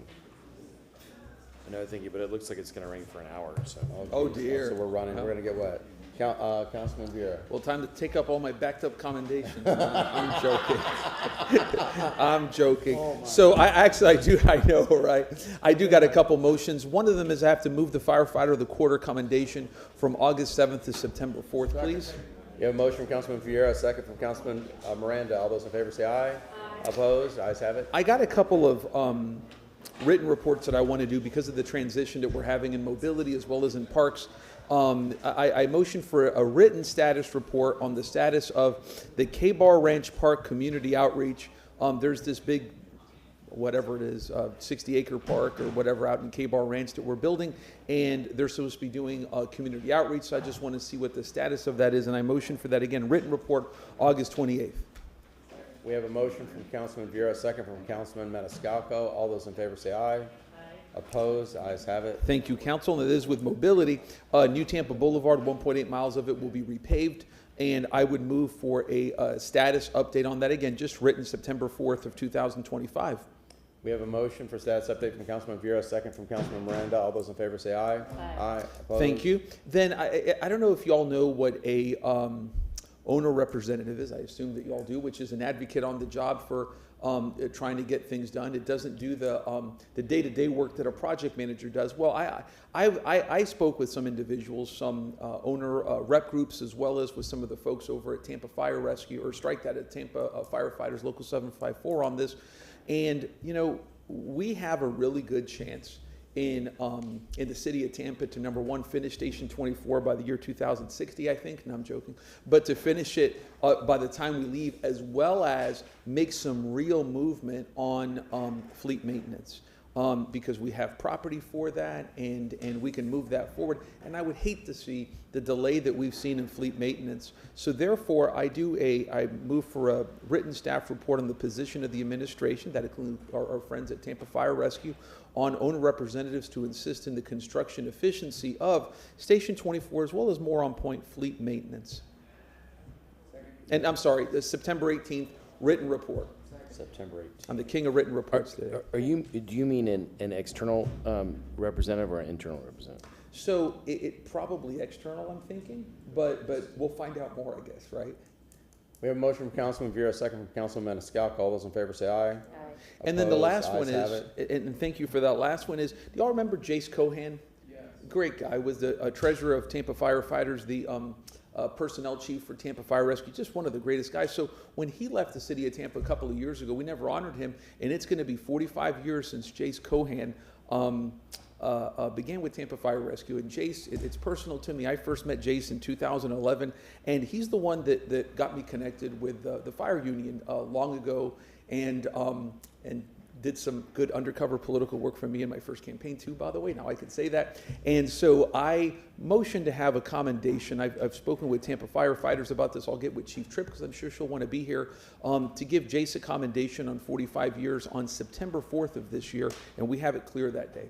No, thank you, but it looks like it's going to rain for an hour or so. Oh, dear. So we're running. We're going to get wet. Councilman Viera. Well, time to take up all my backed up commendations. I'm joking. I'm joking. Oh, So I know, right? I do got a couple motions. One of them is I have to move the firefighter of the quarter commendation from August 7th to September 4th, please. You have a motion from Councilman Viera, a second from Councilman Miranda. All those in favor say aye. Aye. Opposed? Ayes have it. I got a couple of written reports that I want to do because of the transition that we're having in mobility as well as in parks. I motioned for a written status report on the status of the K-Bar Ranch Park community outreach. There's this big, whatever it is, 60-acre park or whatever out in K-Bar Ranch that we're building, and they're supposed to be doing community outreach, so I just want to see what the status of that is, and I motioned for that again, written report, August 28th. We have a motion from Councilman Viera, a second from Councilman Maniscalco. All those in favor say aye. Opposed? Ayes have it. Thank you, council. And it is with mobility. New Tampa Boulevard, 1.8 miles of it will be repaved, and I would move for a status update on that again, just written September 4th of 2025. We have a motion for status update from Councilman Viera, a second from Councilman Miranda. All those in favor say aye. Aye. Opposed? Thank you. Then I don't know if you all know what a owner representative is. I assume that you all do, which is an advocate on the job for trying to get things done. It doesn't do the day-to-day work that a project manager does. Well, I spoke with some individuals, some owner rep groups, as well as with some of the folks over at Tampa Fire Rescue, or strike that at Tampa Firefighters Local 754 on this. And, you know, we have a really good chance in the city of Tampa to, number one, finish Station 24 by the year 2060, I think. No, I'm joking. But to finish it by the time we leave, as well as make some real movement on fleet maintenance. Because we have property for that, and we can move that forward. And I would hate to see the delay that we've seen in fleet maintenance. So therefore, I move for a written staff report on the position of the administration, that includes our friends at Tampa Fire Rescue, on owner representatives to insist in the construction efficiency of Station 24, as well as more on-point fleet maintenance. And I'm sorry, the September 18th written report. September 18th. I'm the king of written reports today. Do you mean an external representative or an internal representative? So it probably external, I'm thinking, but we'll find out more, I guess, right? We have a motion from Councilman Vera, a second from Councilman Maniscalco. All those in favor say aye. Aye. And then the Opposed? last one Ayes have is, it. and thank you for that, last one is, do y'all remember Jace Cohan? Yes. Great guy, was the treasurer of Tampa Firefighters, the personnel chief for Tampa Fire Rescue, just one of the greatest guys. So when he left the city of Tampa a couple of years ago, we never honored him, and it's going to be 45 years since Jace Cohan began with Tampa Fire Rescue. And Jace, it's personal to me. I first met Jace in 2011, and he's the one that got me connected with the fire union long ago, and did some good undercover political work for me in my first campaign too, by the way. Now I can say that. And so I motioned to have a commendation. I've spoken with Tampa firefighters about this. I'll get with Chief Tripp, because I'm sure she'll want to be here, to give Jace a commendation on 45 years on September 4th of this year, and we have it clear that day.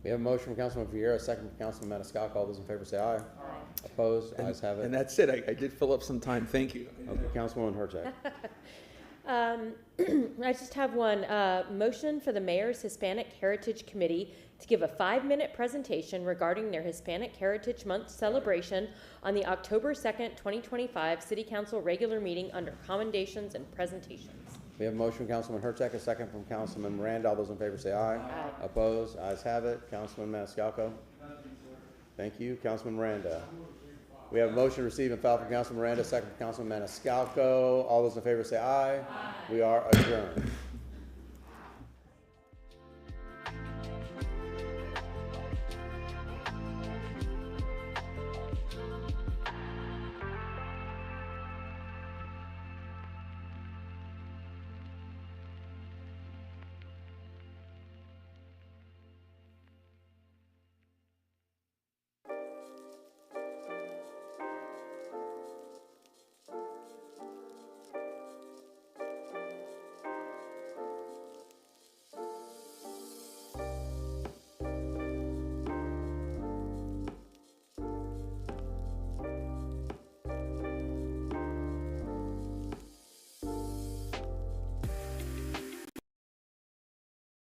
We have a motion from Councilman Vieira, a second from Councilman Maniscalco. All those in favor say aye. Aye. Opposed? Ayes have it. And that's it. I did fill up some time. Thank you. Okay, Councilwoman Hurtak. I just have one motion for the Mayor's Hispanic Heritage Committee to give a 5-minute presentation regarding their Hispanic Heritage Month celebration on the October 2nd, 2025 City Council regular meeting under commendations and presentations. We have a motion from Councilman Hurtak, a second from Councilman Miranda. All those in favor say aye. Aye. Opposed? Ayes have it. Councilman Maniscalco. Thank you. Councilman Miranda. We have a motion to receive and file from Councilman Miranda, second from Councilman Maniscalco. All those in favor say aye. Aye. We are adjourned.